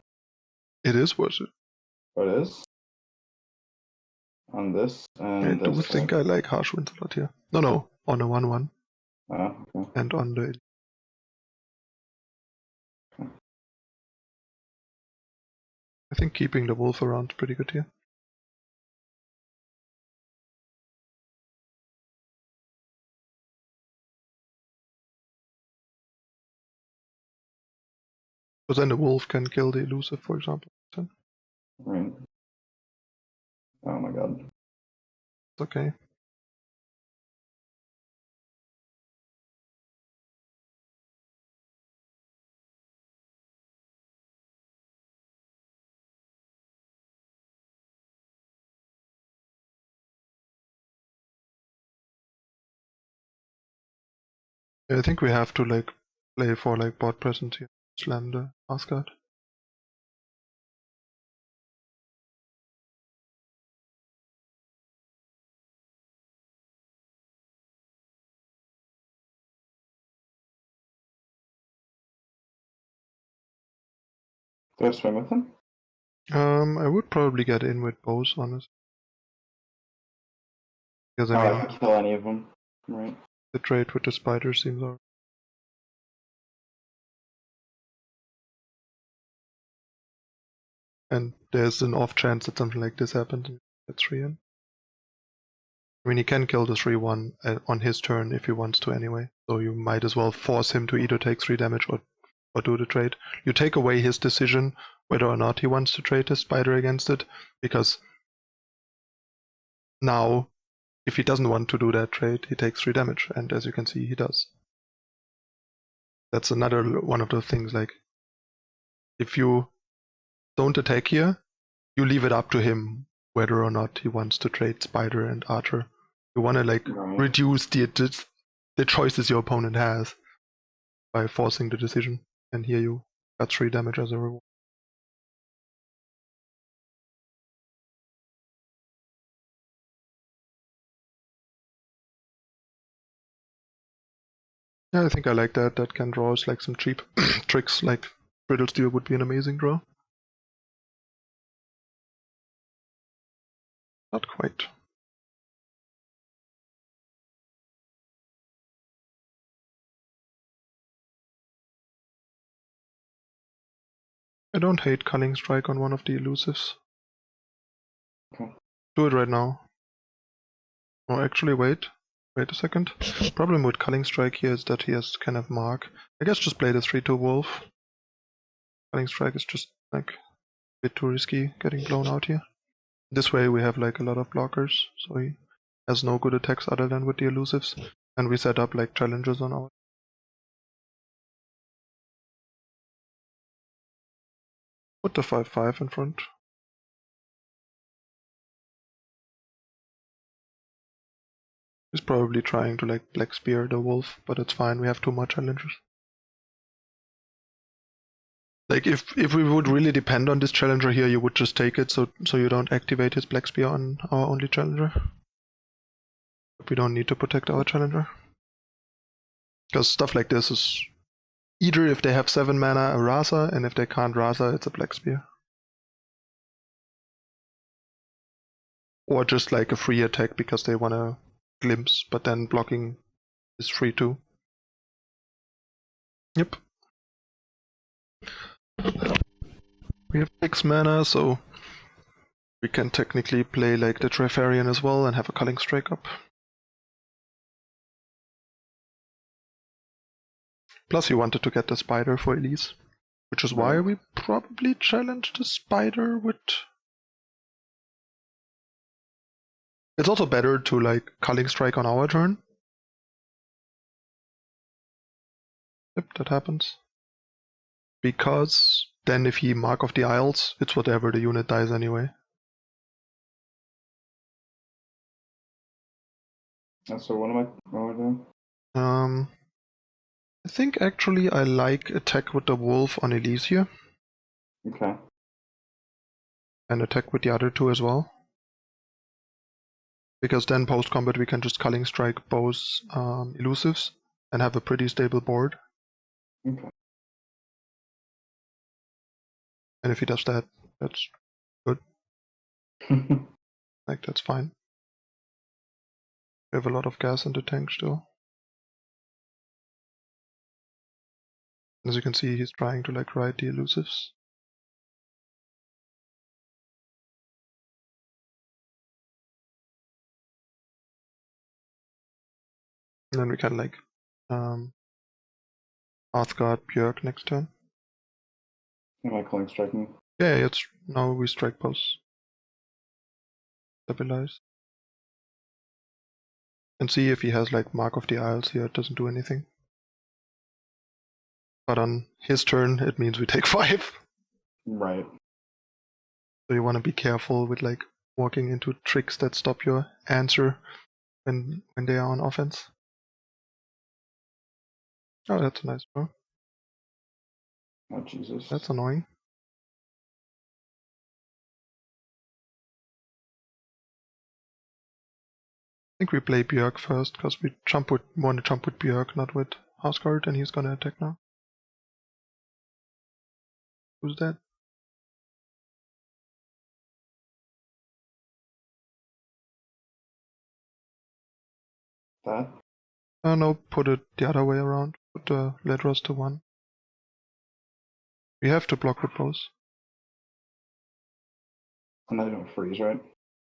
It is worth it. Oh, it is? On this and I this. do think I like Harsh Winds a lot here. No, on the 1-1. Oh, okay. And on the... Okay. I think keeping the wolf around is pretty good here. But then the wolf can kill the elusive, for example. Right. Oh my god. It's okay. Yeah, I think we have to like play for like board presence here. Slam the Asgard. Do I swim with him? I would probably get in with both, honestly. Because I Oh, mean, I can kill any of them. Right. the trade with the spider seems alright. And there's an off chance that something like this happens and get 3 in. I mean, he can kill the 3-1 on his turn if he wants to anyway. So you might as well force him to either take 3 damage or do the trade. You take away his decision whether or not he wants to trade his spider against it, because now, if he doesn't want to do that trade, he takes 3 damage, and as you can see, he does. That's another one of those things, like, if you don't attack here, you leave it up to him whether or not he wants to trade spider and archer. You want to like reduce the choices your opponent has by forcing the decision, and here you got 3 damage as a reward. Yeah, I think I like that. That can draw us like some cheap tricks, like Brittle Steel would be an amazing draw. Not quite. I don't hate Culling Strike on one of the elusives. Okay. Do it right now. Oh, actually, wait a second. Problem with Culling Strike here is that he has kind of mark. I guess just play the 3-2 wolf. Culling Strike is just like a bit too risky getting blown out here. This way we have like a lot of blockers, so he has no good attacks other than with the elusives, and we set up like challenges on our. Put the 5-5 in front. He's probably trying to like Black Spear the wolf, but it's fine, we have 2 more challenges. Like if we would really depend on this challenger here, you would just take it so you don't activate his Black Spear on our only challenger. But we don't need to protect our challenger. Because stuff like this is either if they have 7 mana, a Rasa, and if they can't Rasa, it's a Black Spear. Or just like a free attack because they want to glimpse, but then blocking is free too. Yep. We have 6 mana, so we can technically play like the Trifarian as well and have a Culling Strike up. Plus he wanted to get the spider for Elise, which is why we probably challenged the spider with... It's also better to like Culling Strike on our turn. Yep, that happens. Because then if he Mark of the Isles, it's whatever, the unit dies anyway. So what am I doing? I think actually I like attack with the wolf on Elise here. Okay. And attack with the other 2 as well. Because then post-combat we can just Culling Strike both elusives and have a pretty stable board. Okay. And if he does that, that's good. Like, that's fine. We have a lot of gas in the tank still. As you can see, he's trying to like ride the elusives. And then we can like Hearthguard Björk next turn. Am I Culling Striking? Yeah, it's now we strike both. Stabilize. And see if he has like Mark of the Isles here, it doesn't do anything. But on his turn, it means we take 5. Right. So you want to be careful with like walking into tricks that stop your answer when they are on offense. Oh, that's a nice draw. Oh, Jesus. That's annoying. I think we play Björk first, because we want to jump with Björk, not with Houseguard, and he's gonna attack now. Who's that? That? No, put it the other way around. Put the Ledros to 1. We have to block with both. And I don't freeze, right?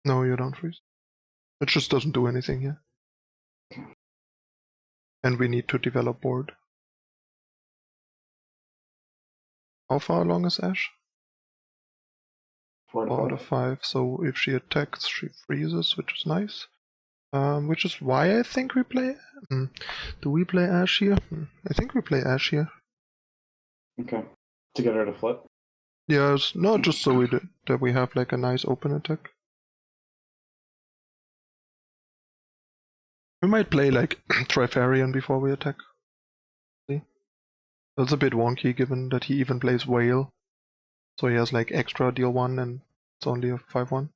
No, you don't freeze. It just doesn't do anything here. And we need to develop board. How far along is Ashe? 4 to 4 out of 5. So if she attacks, she freezes, which is nice. Which is why I think we play. Do we play Ashe here? I think we play Ashe here. Okay. To get her to flip? Yes, no, just so that we have like a nice open attack. We might play like Trifarian before we attack. See? That's a bit wonky given that he even plays Whale. So he has like extra deal 1 and it's only a 5-1.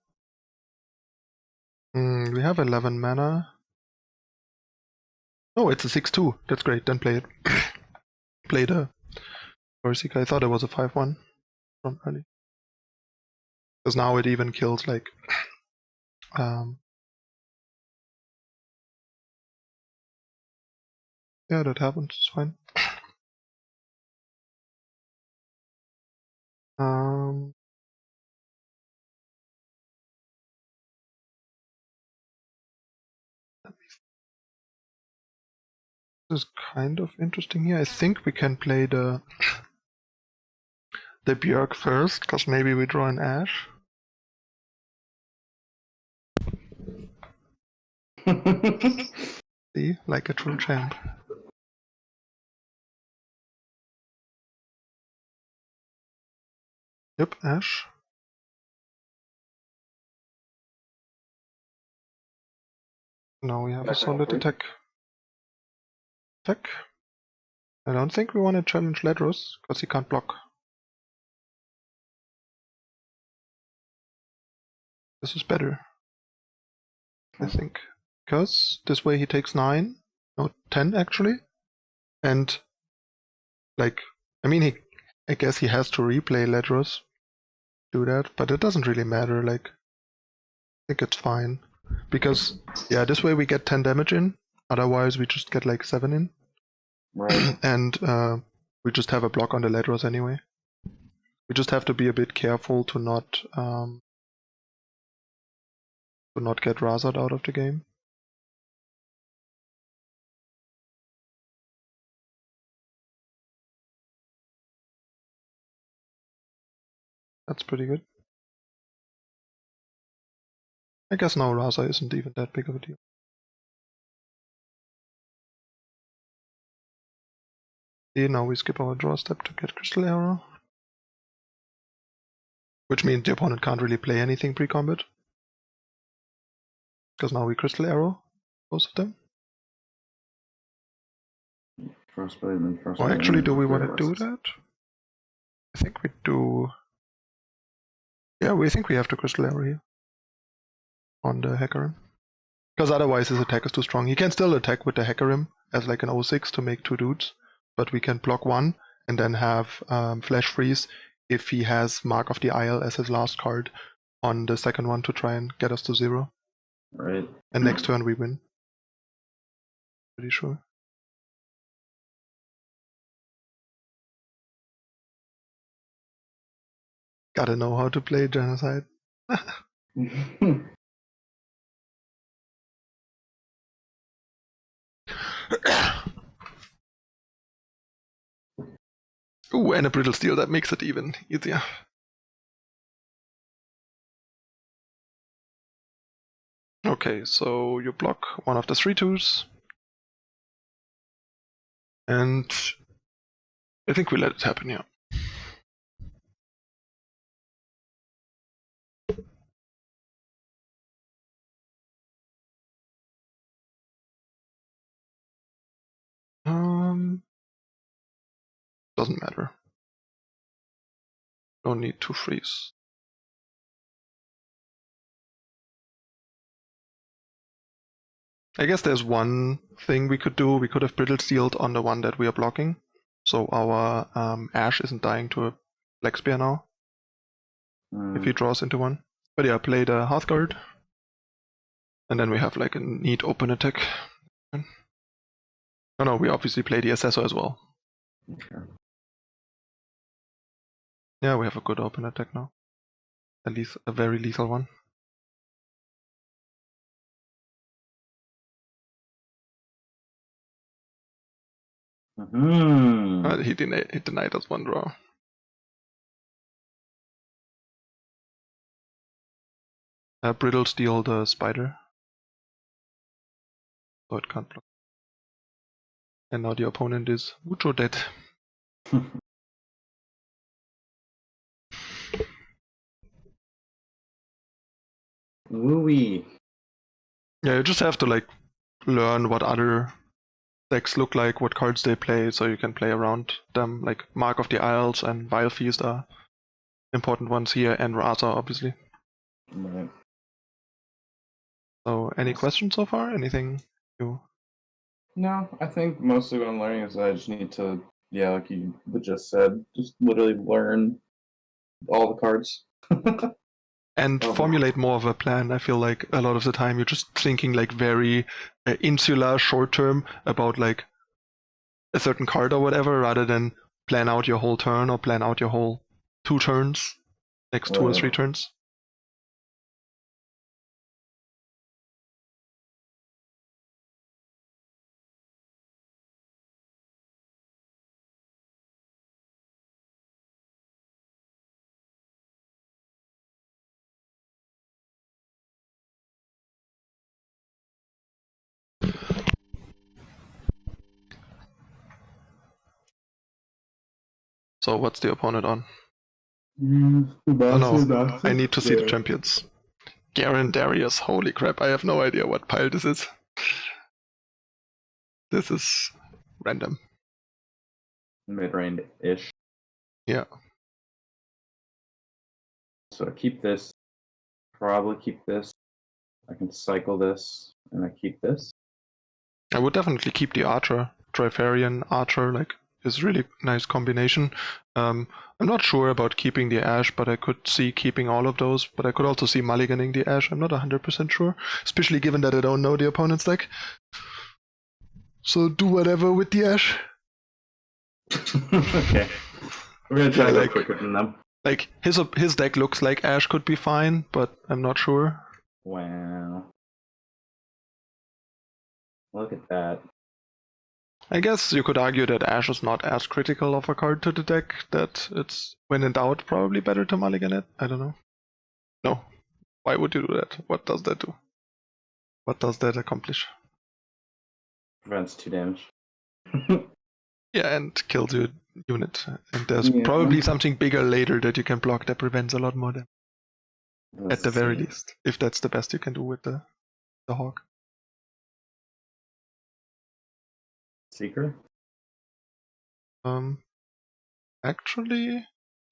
We have 11 mana. Oh, it's a 6-2. That's great, then play it. Play the Corsica. I thought it was a 5-1 from early. Because now it even kills like yeah, that happens, it's fine. This is kind of interesting here. I think we can play the Björk first, because maybe we draw an Ashe. See, like a true champ. Yep, Ashe. Now we have a solid attack. I don't think we want to challenge Ledros, because he can't block. This is better, I think. Because this way he takes 9, no, 10 actually. And, like, I mean, I guess he has to replay Ledros, do that, but it doesn't really matter, like, I think it's fine. Because, yeah, this way we get 10 damage in, otherwise we just get like 7 in. Right. And we just have a block on the Ledros anyway. We just have to be a bit careful to not get Razard out of the game. That's pretty good. I guess now Raza isn't even that big of a deal. See, now we skip our draw step to get Crystal Arrow. Which means the opponent can't really play anything pre-combat. Because now we Crystal Arrow, both of them. Frostbite and Frostbite. Or actually, do we want to do that? I think we do. Yeah, we think we have to Crystal Arrow here. On the Hecarim. Because otherwise his attack is too strong. He can still attack with the Hecarim as like an 06 to make 2 dudes. But we can block 1 and then have Flash Freeze if he has Mark of the Isle as his last card on the second one to try and get us to 0. Right. And next turn we win. Pretty sure. Gotta know how to play Genocide. Ooh, and a Brittle Steel, that makes it even easier. Okay, so you block one of the 3/2s. And I think we let it happen, yeah. Doesn't matter. No need to freeze. I guess there's one thing we could do. We could have Brittle Steeled on the one that we are blocking. So our Ashe isn't dying to a Black Spear now. If he draws into one. But yeah, play the Hearthguard. And then we have like a neat open attack. Oh no, we obviously play the Assessor as well. Okay. Yeah, we have a good open attack now. At least a very lethal one. He denied us one draw. Brittle Steel the spider. So it can't block. And now the opponent is mucho dead. Woo-wee. Yeah, you just have to like learn what other decks look like, what cards they play, so you can play around them. Like Mark of the Isles and Vile Feast are important ones here, and Rasa obviously. Right. So any questions so far? Anything you... No, I think mostly what I'm learning is I just need to, yeah, like you just said, just literally learn all the cards. And formulate more of a plan. I feel like a lot of the time you're just thinking like very insular, short term about like a certain card or whatever, rather than plan out your whole turn or plan out your whole 2 turns, next 2 or 3 turns. So what's the opponent on? Oh no, I need to see the champions. Garen Darius, holy crap, I have no idea what pile this is. This is random. Midrange-ish. Yeah. So I keep this, probably keep this. I can cycle this, and I keep this. I would definitely keep the Archer, Trifarian Archer, like is really nice combination. I'm not sure about keeping the Ashe, but I could see keeping all of those, but I could also see mulliganing the Ashe. I'm not 100% sure, especially given that I don't know the opponent's deck. So do whatever with the Ashe. Okay. We're gonna try to go quicker than them. Like his deck looks like Ashe could be fine, but I'm not sure. Wow. Look at that. I guess you could argue that Ashe is not as critical of a card to the deck, that it's, when in doubt, probably better to mulligan it. I don't know. No. Why would you do that? What does that do? What does that accomplish? Prevents 2 damage. Yeah, and kills your unit. And there's probably something bigger later that you can block that prevents a lot more damage. At the very least. If that's the best you can do with the Hawk. Seeker? Actually,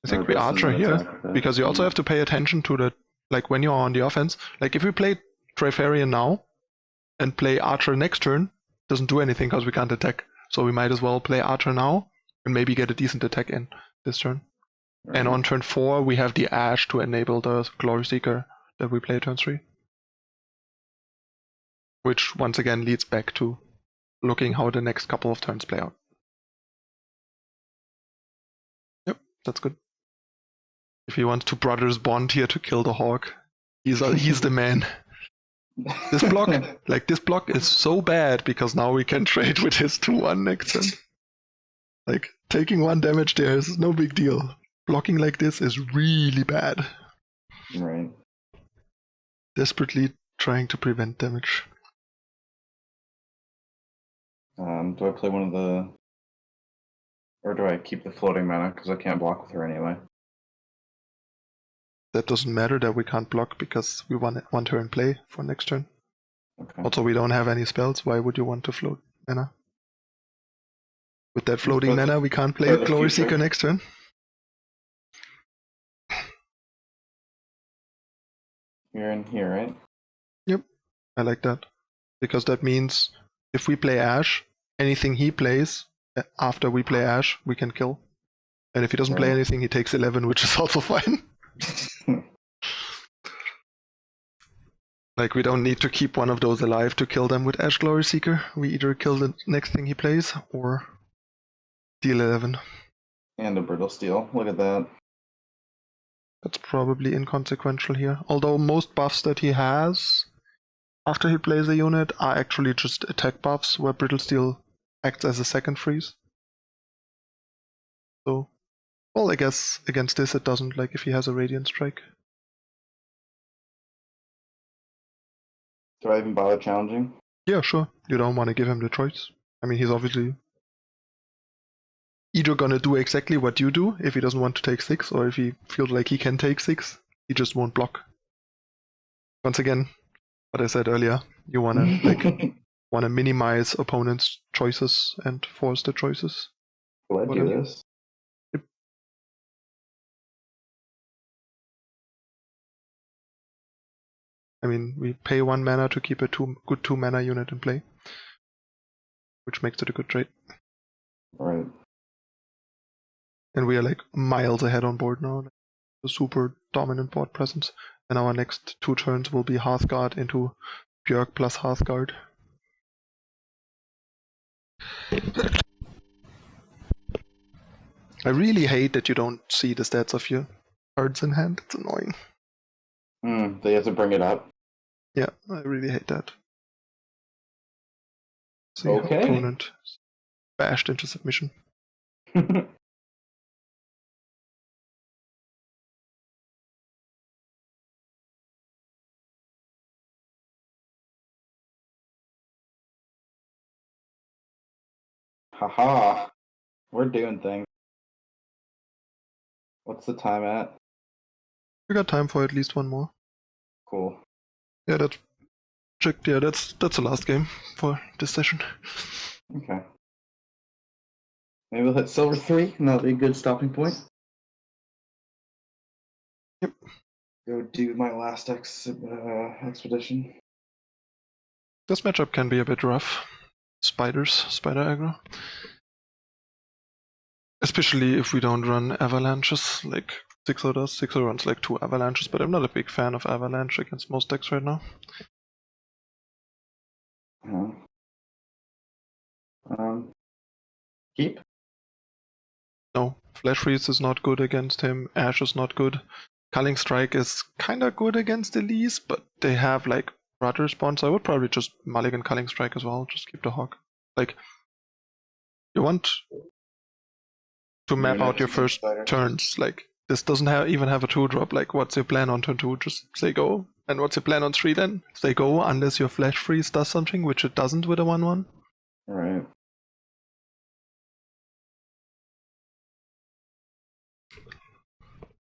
I think we Archer here, because you also have to pay attention to the, like when you're on the offense, like if we play Trifarian now and play Archer next turn, doesn't do anything because we can't attack. So we might as well play Archer now and maybe get a decent attack in this turn. Right. And on turn 4 we have the Ashe to enable the Glory Seeker that we play turn 3. Which once again leads back to looking how the next couple of turns play out. Yep, that's good. If he wants to brothers bond here to kill the Hawk, he's the man. This block is so bad because now we can trade with his 2/1 next turn. Like taking 1 damage there is no big deal. Blocking like this is really bad. Right. Desperately trying to prevent damage. Do I play one of the, or do I keep the floating mana because I can't block with her anyway? That doesn't matter that we can't block because we want her in play for next turn. Okay. Also, we don't have any spells. Why would you want to float mana? With that floating mana, we can't play Glory Seeker next turn. You're in here, right? Yep, I like that. Because that means if we play Ashe, anything he plays after we play Ashe, we can kill. And if he doesn't play anything, he takes 11, which is also fine. Like, we don't need to keep one of those alive to kill them with Ashe Glory Seeker. We either kill the next thing he plays, or deal 11. And a Brittle Steel, look at that. That's probably inconsequential here. Although most buffs that he has after he plays a unit are actually just attack buffs, where Brittle Steel acts as a second freeze. So, well, I guess against this it doesn't, like if he has a Radiant Strike. Do I even bother challenging? Yeah, sure. You don't want to give him the choice. I mean, he's obviously either gonna do exactly what you do if he doesn't want to take 6, or if he feels like he can take 6, he just won't block. Once again, what I said earlier, you wanna wanna minimize opponents' choices and force the choices. Will I do this? Yep. I mean, we pay 1 mana to keep a good 2 mana unit in play, which makes it a good trade. Right. And we are like miles ahead on board now. Like, a super dominant board presence. And our next 2 turns will be Hearthguard into Björk plus Hearthguard. I really hate that you don't see the stats of your cards in hand. It's annoying. They have to bring it up. Yeah, I really hate that. See Okay. how opponent bashed into submission. Haha. We're doing things. What's the time at? We got time for at least 1 more. Cool. Yeah, that's checked. Yeah, that's the last game for this session. Okay. Maybe we'll hit silver 3, and that'll be a good stopping point. Yep. Go do my last expedition. This matchup can be a bit rough. Spider aggro. Especially if we don't run avalanches like Sixer does. Sixer runs like 2 avalanches, but I'm not a big fan of avalanche against most decks right now. Keep? No, Flash Freeze is not good against him, Ashe is not good. Culling Strike is kinda good against Elise, but they have like Rudder Spawn, so I would probably just mulligan Culling Strike as well, just keep the Hawk. Like, you want to map out your first turns, like, this doesn't even have a 2-drop, like, what's your plan on turn 2? Just say go. And what's your plan on 3 then? Say go, unless your Flash Freeze does something, which it doesn't with a 1-1. Right.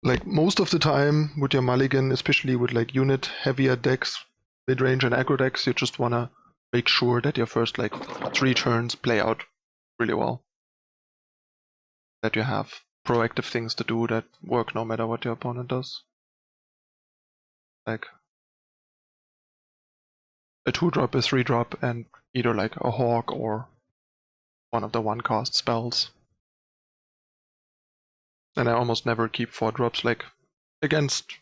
Like, most of the time with your mulligan, especially with like unit heavier decks, mid-range and aggro decks, you just wanna make sure that your first like 3 turns play out really well. That you have proactive things to do that work no matter what your opponent does. Like a 2-drop, a 3-drop, and either like a Hawk or one of the 1-cost spells. And I almost never keep 4-drops, like against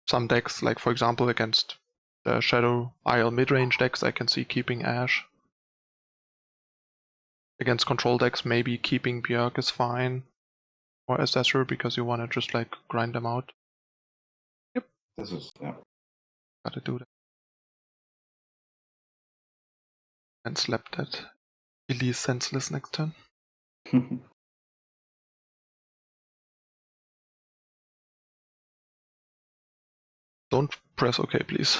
some decks, like for example against the Shadow Isle mid-range decks, I can see keeping Ashe. Against control decks, maybe keeping Björk is fine, or Assessor, because you want to just like grind them out. Yep. This is, yeah. Gotta do that. And slap that Elise senseless next turn. Don't press OK, please.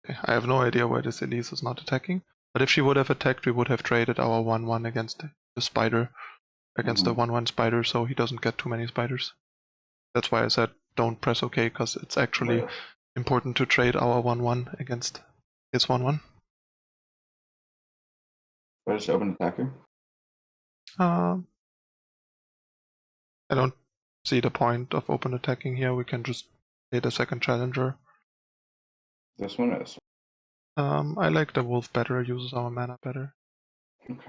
Okay, I have no idea why this Elise is not attacking, but if she would have attacked, we would have traded our 1-1 against the spider, against the 1-1 spider, so he doesn't get too many spiders. That's why I said don't press OK, because it's actually important to trade our 1-1 against his 1-1. Why just open attacker? I don't see the point of open attacking here. We can just play the second challenger. This one is. I like the wolf better, uses our mana better. Okay.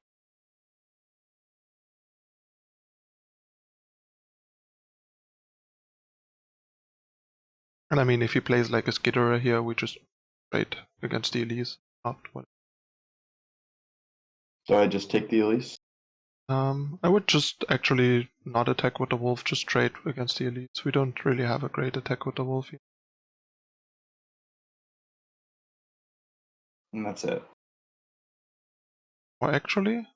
And I mean, if he plays like a Skitterer here, we just trade against the Elise. Not what. So I just take the Elise? I would just actually not attack with the wolf, just trade against the Elites. We don't really have a great attack with the wolf here. And that's it. Or actually,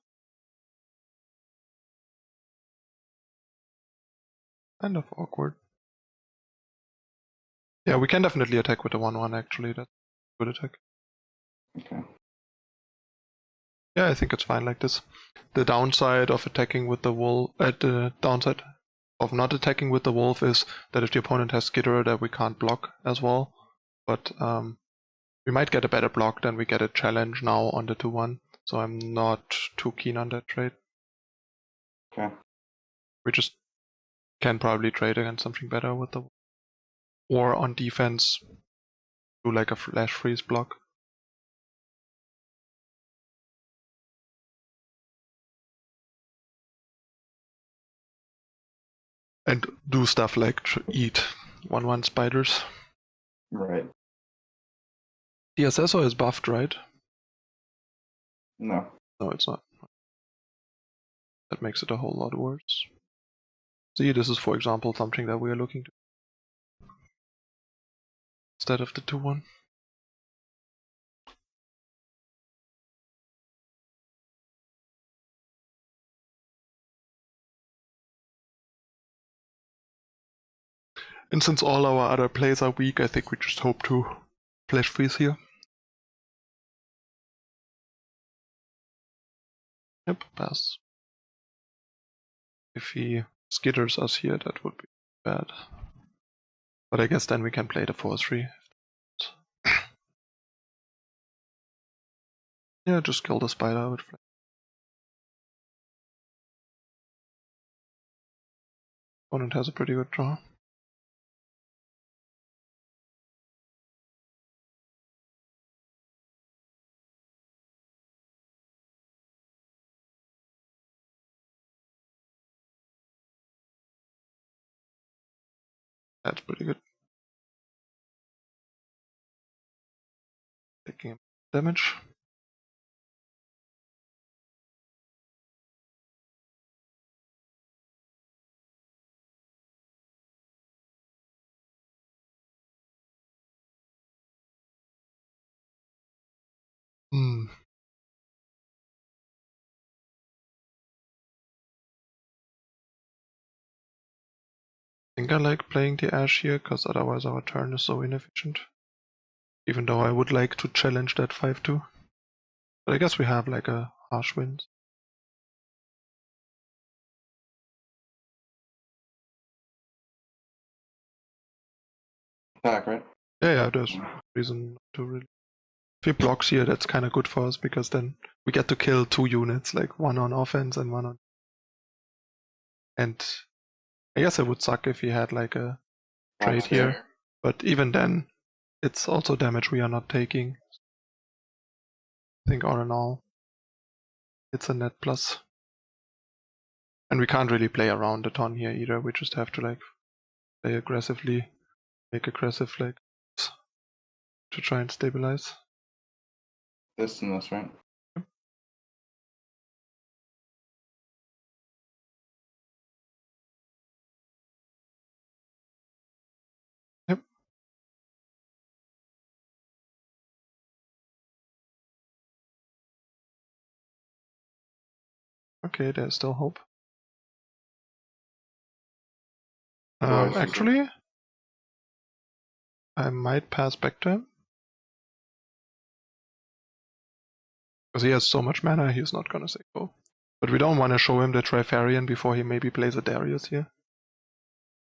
Kind of awkward. Yeah, we can definitely attack with the 1/1 actually. That's a good attack. Okay. Yeah, I think it's fine like this. The downside of attacking with the wolf, the downside of not attacking with the wolf is that if the opponent has Skitterer, that we can't block as well. But we might get a better block than we get a challenge now on the 2/1. So I'm not too keen on that trade. Okay. We just can probably trade against something better with the, or on defense do like a flash freeze block. And do stuff like eat 1/1 spiders. Right. The Assessor is buffed, right? No. No, it's not. That makes it a whole lot worse. See, this is for example something that we are looking to instead of the 2/1. And since all our other plays are weak, I think we just hope to flash freeze here. Yep, pass. If he skitters us here, that would be bad. But I guess then we can play the 4/3. Yeah, just kill the spider with flash. Opponent has a pretty good draw. That's pretty good. Taking damage. Hmm. I think I like playing the Ashe here, because otherwise our turn is so inefficient. Even though I would like to challenge that 5/2. But I guess we have like a harsh wind. Attack, right? Yeah, there's reason to really. If he blocks here, that's kind of good for us, because then we get to kill 2 units, like one on offense and one on. And I guess it would suck if he had like a trade here, but even then, it's also damage we are not taking. I think all in all, it's a net plus. And we can't really play around the ton here either. We just have to like play aggressively, make aggressive like to try and stabilize. This and this, right? Yep. Okay, there's still hope. Actually, I might pass back to him. Because he has so much mana, he's not gonna say go. But we don't want to show him the Trifarian before he maybe plays a Darius here.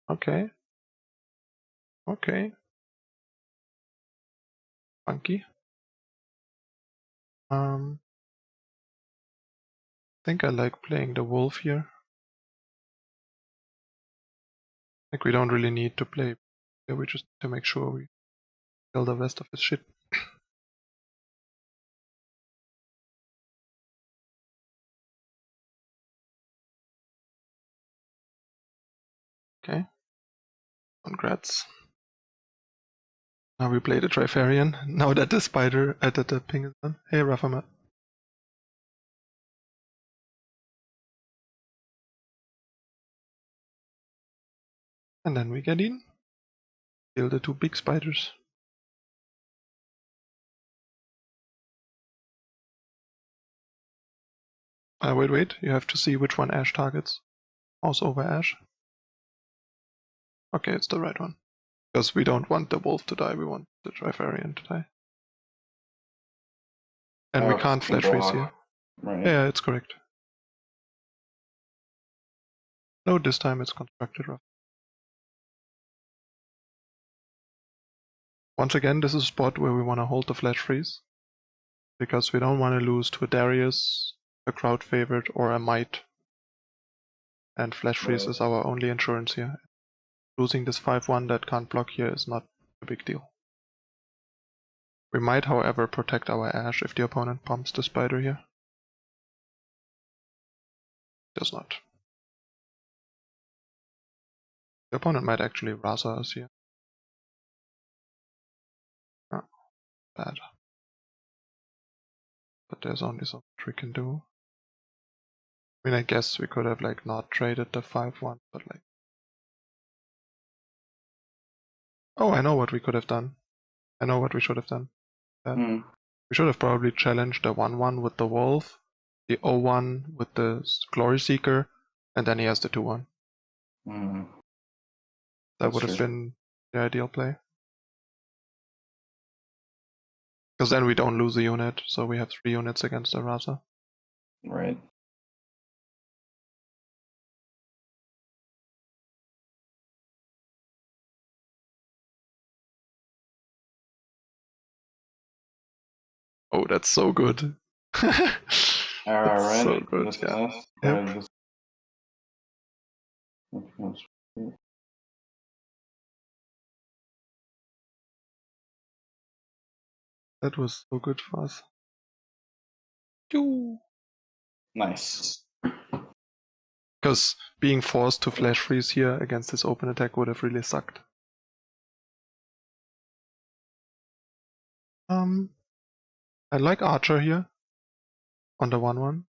Okay. Okay. Funky. I think I like playing the wolf here. I think we don't really need to play. Yeah, we just need to make sure we kill the rest of his shit. Okay. Congrats. Now we play the Trifarian. Now that the spider that the ping is done. Hey Rafamat. And then we get in. Kill the 2 big spiders. Wait, you have to see which one Ashe targets. Mouse over Ashe. Okay, it's the right one. Because we don't want the wolf to die, we want the Trifarian to die. And we can't flash freeze here. Right. Yeah, it's correct. No, this time it's constructed rough. Once again, this is a spot where we want to hold the flash freeze. Because we don't want to lose to a Darius, a crowd favorite, or a Might. And flash freeze is our only insurance here. Losing this 5-1 that can't block here is not a big deal. We might, however, protect our Ashe if the opponent pumps the spider here. Does not. The opponent might actually Rasa us here. Oh, bad. But there's only so much we can do. I mean, I guess we could have like not traded the 5-1, but like... Oh, I know what we could have done. I know what we should have done. We should have probably challenged the 1-1 with the Wolf, the 0-1 with the Glory Seeker, and then he has the 2-1. That would have been the ideal play. Because then we don't lose a unit, so we have 3 units against the Rasa. Right. Oh, that's so good. That's so good, yeah. Yep. That was so good for us. Nice. Because being forced to flash freeze here against this open attack would have really sucked. I like Archer here on the 1-1.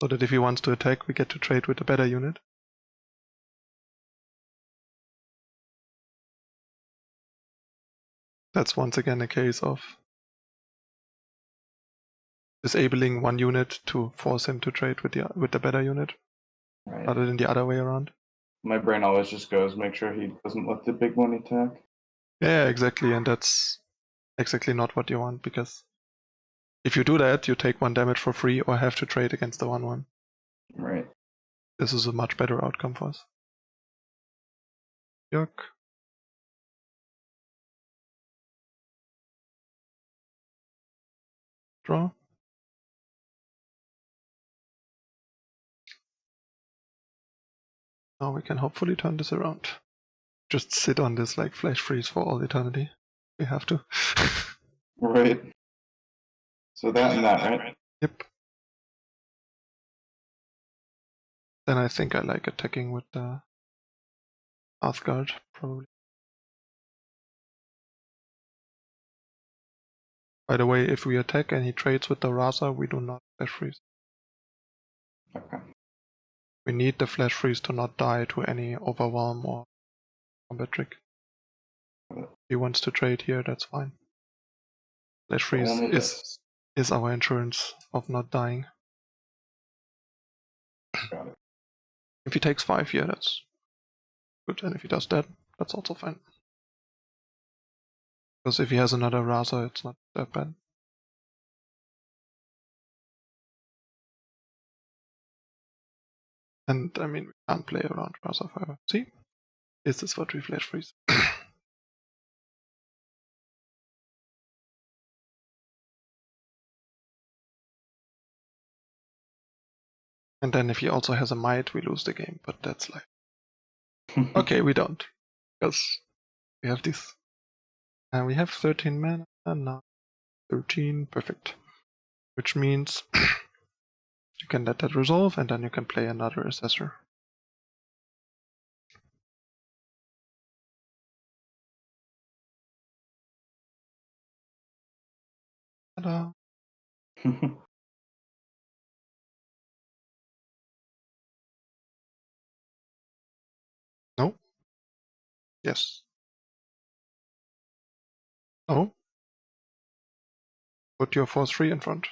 So that if he wants to attack, we get to trade with a better unit. That's once again a case of disabling one unit to force him to trade with the better unit, rather than the other way around. My brain always just goes, make sure he doesn't let the big one attack. Yeah, exactly, and that's exactly not what you want, because if you do that, you take 1 damage for free or have to trade against the 1-1. Right. This is a much better outcome for us. Yuck. Draw. Now we can hopefully turn this around. Just sit on this like flash freeze for all eternity. We have to. Right. So that and that, right? Yep. Then I think I like attacking with the Hearthguard, probably. By the way, if we attack and he trades with the Rasa, we do not flash freeze. Okay. We need the flash freeze to not die to any overwhelm or combat trick. If he wants to trade here, that's fine. Flash freeze is our insurance of not dying. Got it. If he takes 5 here, that's good, and if he does that, that's also fine. Because if he has another Rasa, it's not that bad. And I mean, we can't play around Rasa forever. See? This is what we flash freeze. And then if he also has a Might, we lose the game, but that's life. Okay, we don't. Because we have this. And we have 13 mana, and now 13, perfect. Which means you can let that resolve, and then you can play another Assessor. Ta-da! No? Yes. No? Put your force 3 in front.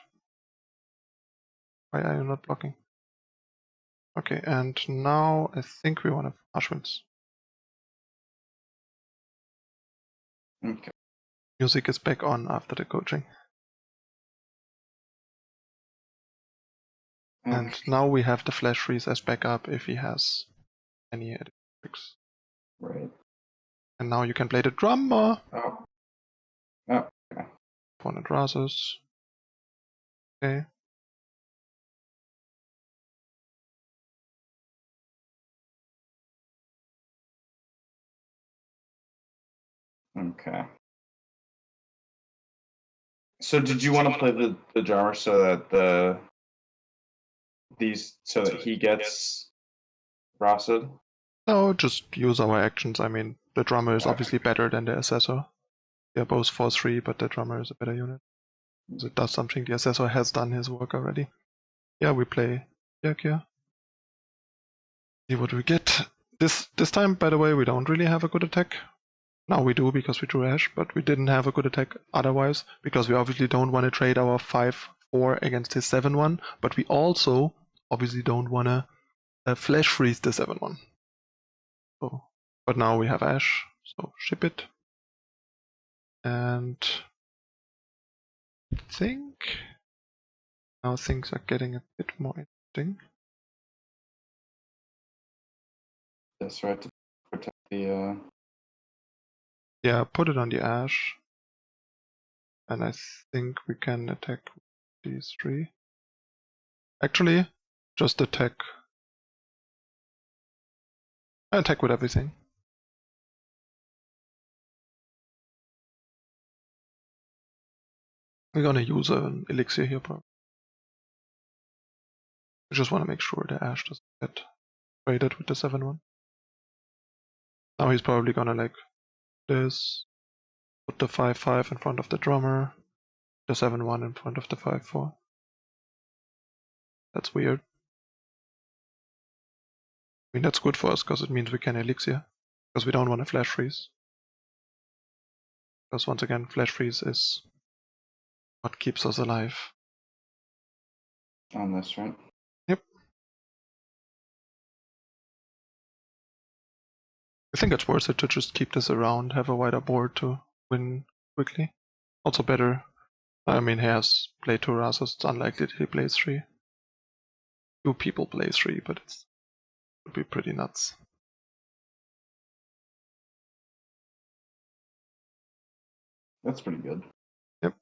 Why are you not blocking? Okay, and now I think we want to Ashwins. Okay. Music is back on after the coaching. And now we have the Flash Freeze as backup if he has any tricks. Right. And now you can play the drummer. Oh. Oh. Okay. Opponent Rasus. Okay. Okay. So did you want to play the drummer so that so that he gets Rosted? No, just use our actions. I mean, the drummer is Okay. obviously better than the assessor. They're both 4-3, but the drummer is a better unit. So it does something. The assessor has done his work already. Yeah, we play Yakia. See what we get. This time, by the way, we don't really have a good attack. Now we do because we drew Ashe, but we didn't have a good attack otherwise, because we obviously don't want to trade our 5-4 against his 7-1, but we also obviously don't want to flash freeze the 7-1. So, but now we have Ashe, so ship it. And I think now things are getting a bit more interesting. That's right, to protect the Yeah, put it on the Ashe. And I think we can attack these 3. Actually, just attack. Attack with everything. We're gonna use an elixir here, probably. I just want to make sure the Ashe doesn't get traded with the 7-1. Now he's probably gonna like this, put the 5-5 in front of the drummer, the 7-1 in front of the 5-4. That's weird. I mean, that's good for us because it means we can elixir, because we don't want to flash freeze. Because once again, flash freeze is what keeps us alive. on this, right? Yep. I think it's worth it to just keep this around, have a wider board to win quickly. Also better. I mean, he has played 2 Rasos, it's unlikely that he plays 3. 2 people play 3, but it would be pretty nuts. That's pretty good. Yep.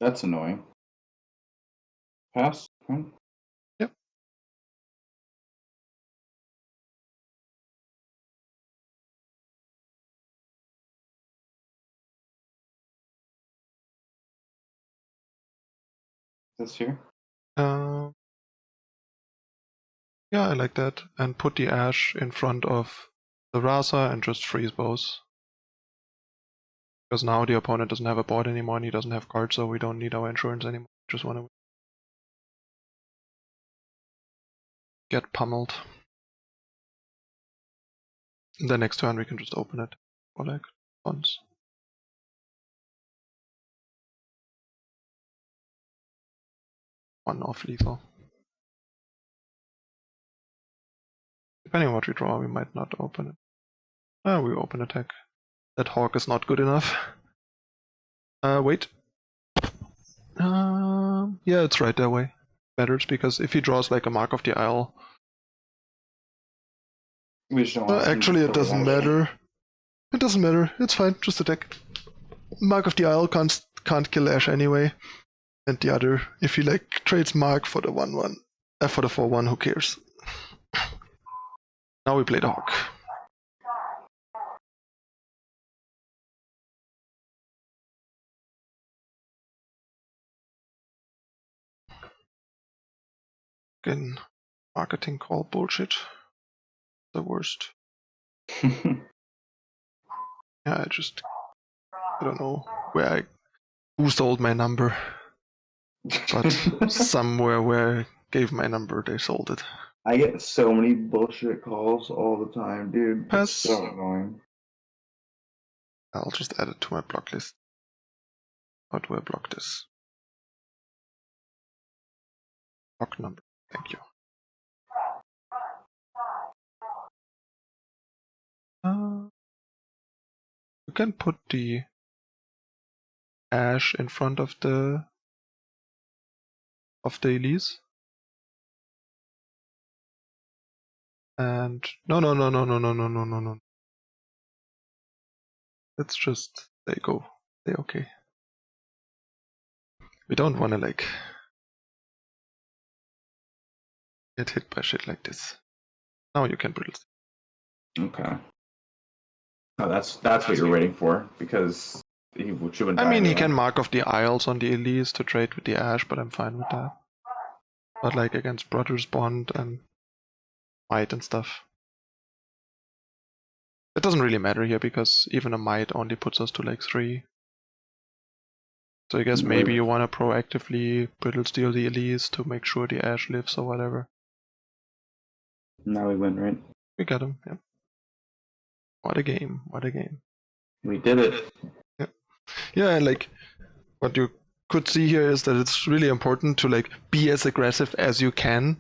That's annoying. Pass? Yep. This here? Yeah, I like that. And put the Ashe in front of the Rasa and just freeze both. Because now the opponent doesn't have a board anymore and he doesn't have cards, so we don't need our insurance anymore. Just want to get pummeled. And the next turn we can just open it for like once. One off lethal. Depending on what we draw, we might not open it. We open attack. That hawk is not good enough. Wait. Yeah, it's right that way. Matters because if he draws like a Mark of the Isle. We just don't want Actually, it doesn't matter. It doesn't matter. It's fine. Just attack. Mark of the Isle can't kill Ashe anyway. And the other, if he like trades Mark for the 1-1, for the 4-1, who cares? Now we play the hawk. Again, marketing call bullshit. The worst. Yeah, I don't know who sold my number, but somewhere where I gave my number, they sold it. I get so many bullshit calls all the time, dude. Pass. It's so annoying. I'll just add it to my block list. How do I block this? Block number. Thank you. You can put the Ashe in front of the Elise. And no. Let's just say go. Say okay. We don't want to like get hit by shit like this. Now you can build. Okay. Oh, that's what you're waiting for, because he shouldn't die. I mean, he anyway. can mark off the Isles on the Elise to trade with the Ashe, but I'm fine with that. But like against Brothers Bond and Might and stuff, it doesn't really matter here because even a Might only puts us to like 3. So I guess maybe you want to proactively brittle steal the Elise to make sure the Ashe lives or whatever. Now we win, right? We got him, yeah. What a game, what a game. We did it. Yeah, and like what you could see here is that it's really important to like be as aggressive as you can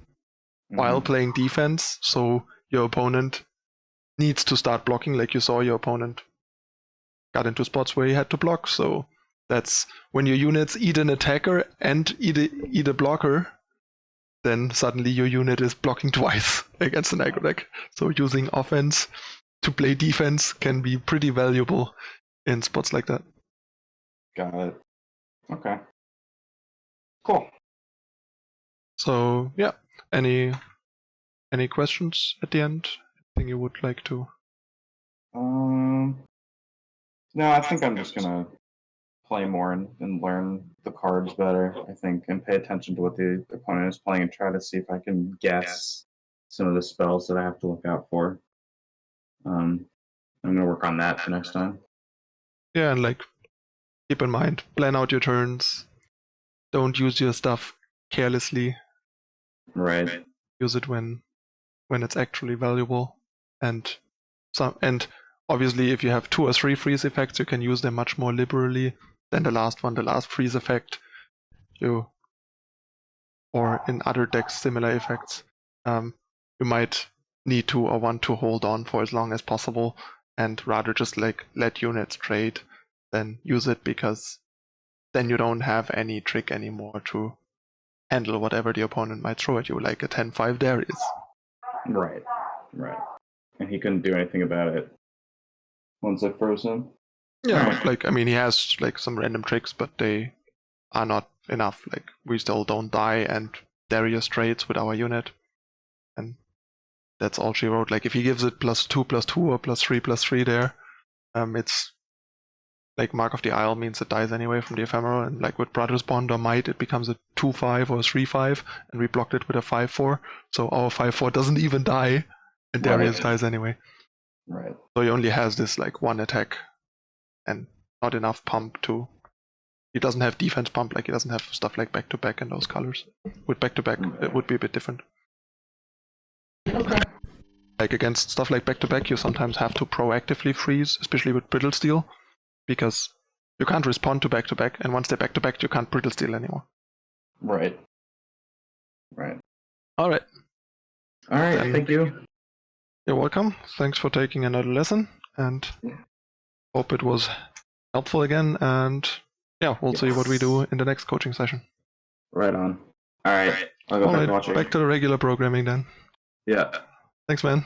while playing defense, so your opponent needs to start blocking. Like you saw, your opponent got into spots where he had to block, so that's when your units eat an attacker and eat a blocker, then suddenly your unit is blocking twice against an aggro deck. So using offense to play defense can be pretty valuable in spots like that. Got it. Okay. Cool. So yeah, any questions at the end? Anything you would like to? No, I think I'm just gonna play more and learn the cards better, I think, and pay attention to what the opponent is playing and try to see if I can guess some of the spells that I have to look out for. I'm gonna work on that for next time. Yeah, and like keep in mind, plan out your turns. Don't use your stuff carelessly. Right. Use it when it's actually valuable, and obviously if you have 2 or 3 freeze effects, you can use them much more liberally than the last one. The last freeze effect, or in other decks similar effects, you might need to or want to hold on for as long as possible and rather just like let units trade than use it, because then you don't have any trick anymore to handle whatever the opponent might throw at you, like a 10-5 Darius. Right. And he couldn't do anything about it once I froze him. Yeah, right. Like I mean, he has like some random tricks, but they are not enough. Like we still don't die, and Darius trades with our unit, and that's all she wrote. Like if he gives it +2/+2 or +3/+3 there, it's like Mark of the Isle means it dies anyway from the ephemeral, and like with Brothers Bond or Might, it becomes a 2/5 or a 3/5, and we blocked it with a 5/4, so our 5/4 doesn't even die, and Darius dies anyway. Right. So he only has this like 1 attack, and not enough pump to. He doesn't have defense pump, like he doesn't have stuff like back-to-back and those colors. With back-to-back, it would be a bit different. Okay. Like against stuff like back-to-back, you sometimes have to proactively freeze, especially with Brittle Steel, because you can't respond to back-to-back, and once they're back-to-back, you can't Brittle Steel anymore. Right. Alright. Alright, thank you. You're welcome. Thanks for taking another lesson, and hope it was helpful again, and yeah, we'll see what we do in the next coaching session. Right on. Alright, I'll go back to watching. Back to the regular programming then. Yeah. Thanks, man.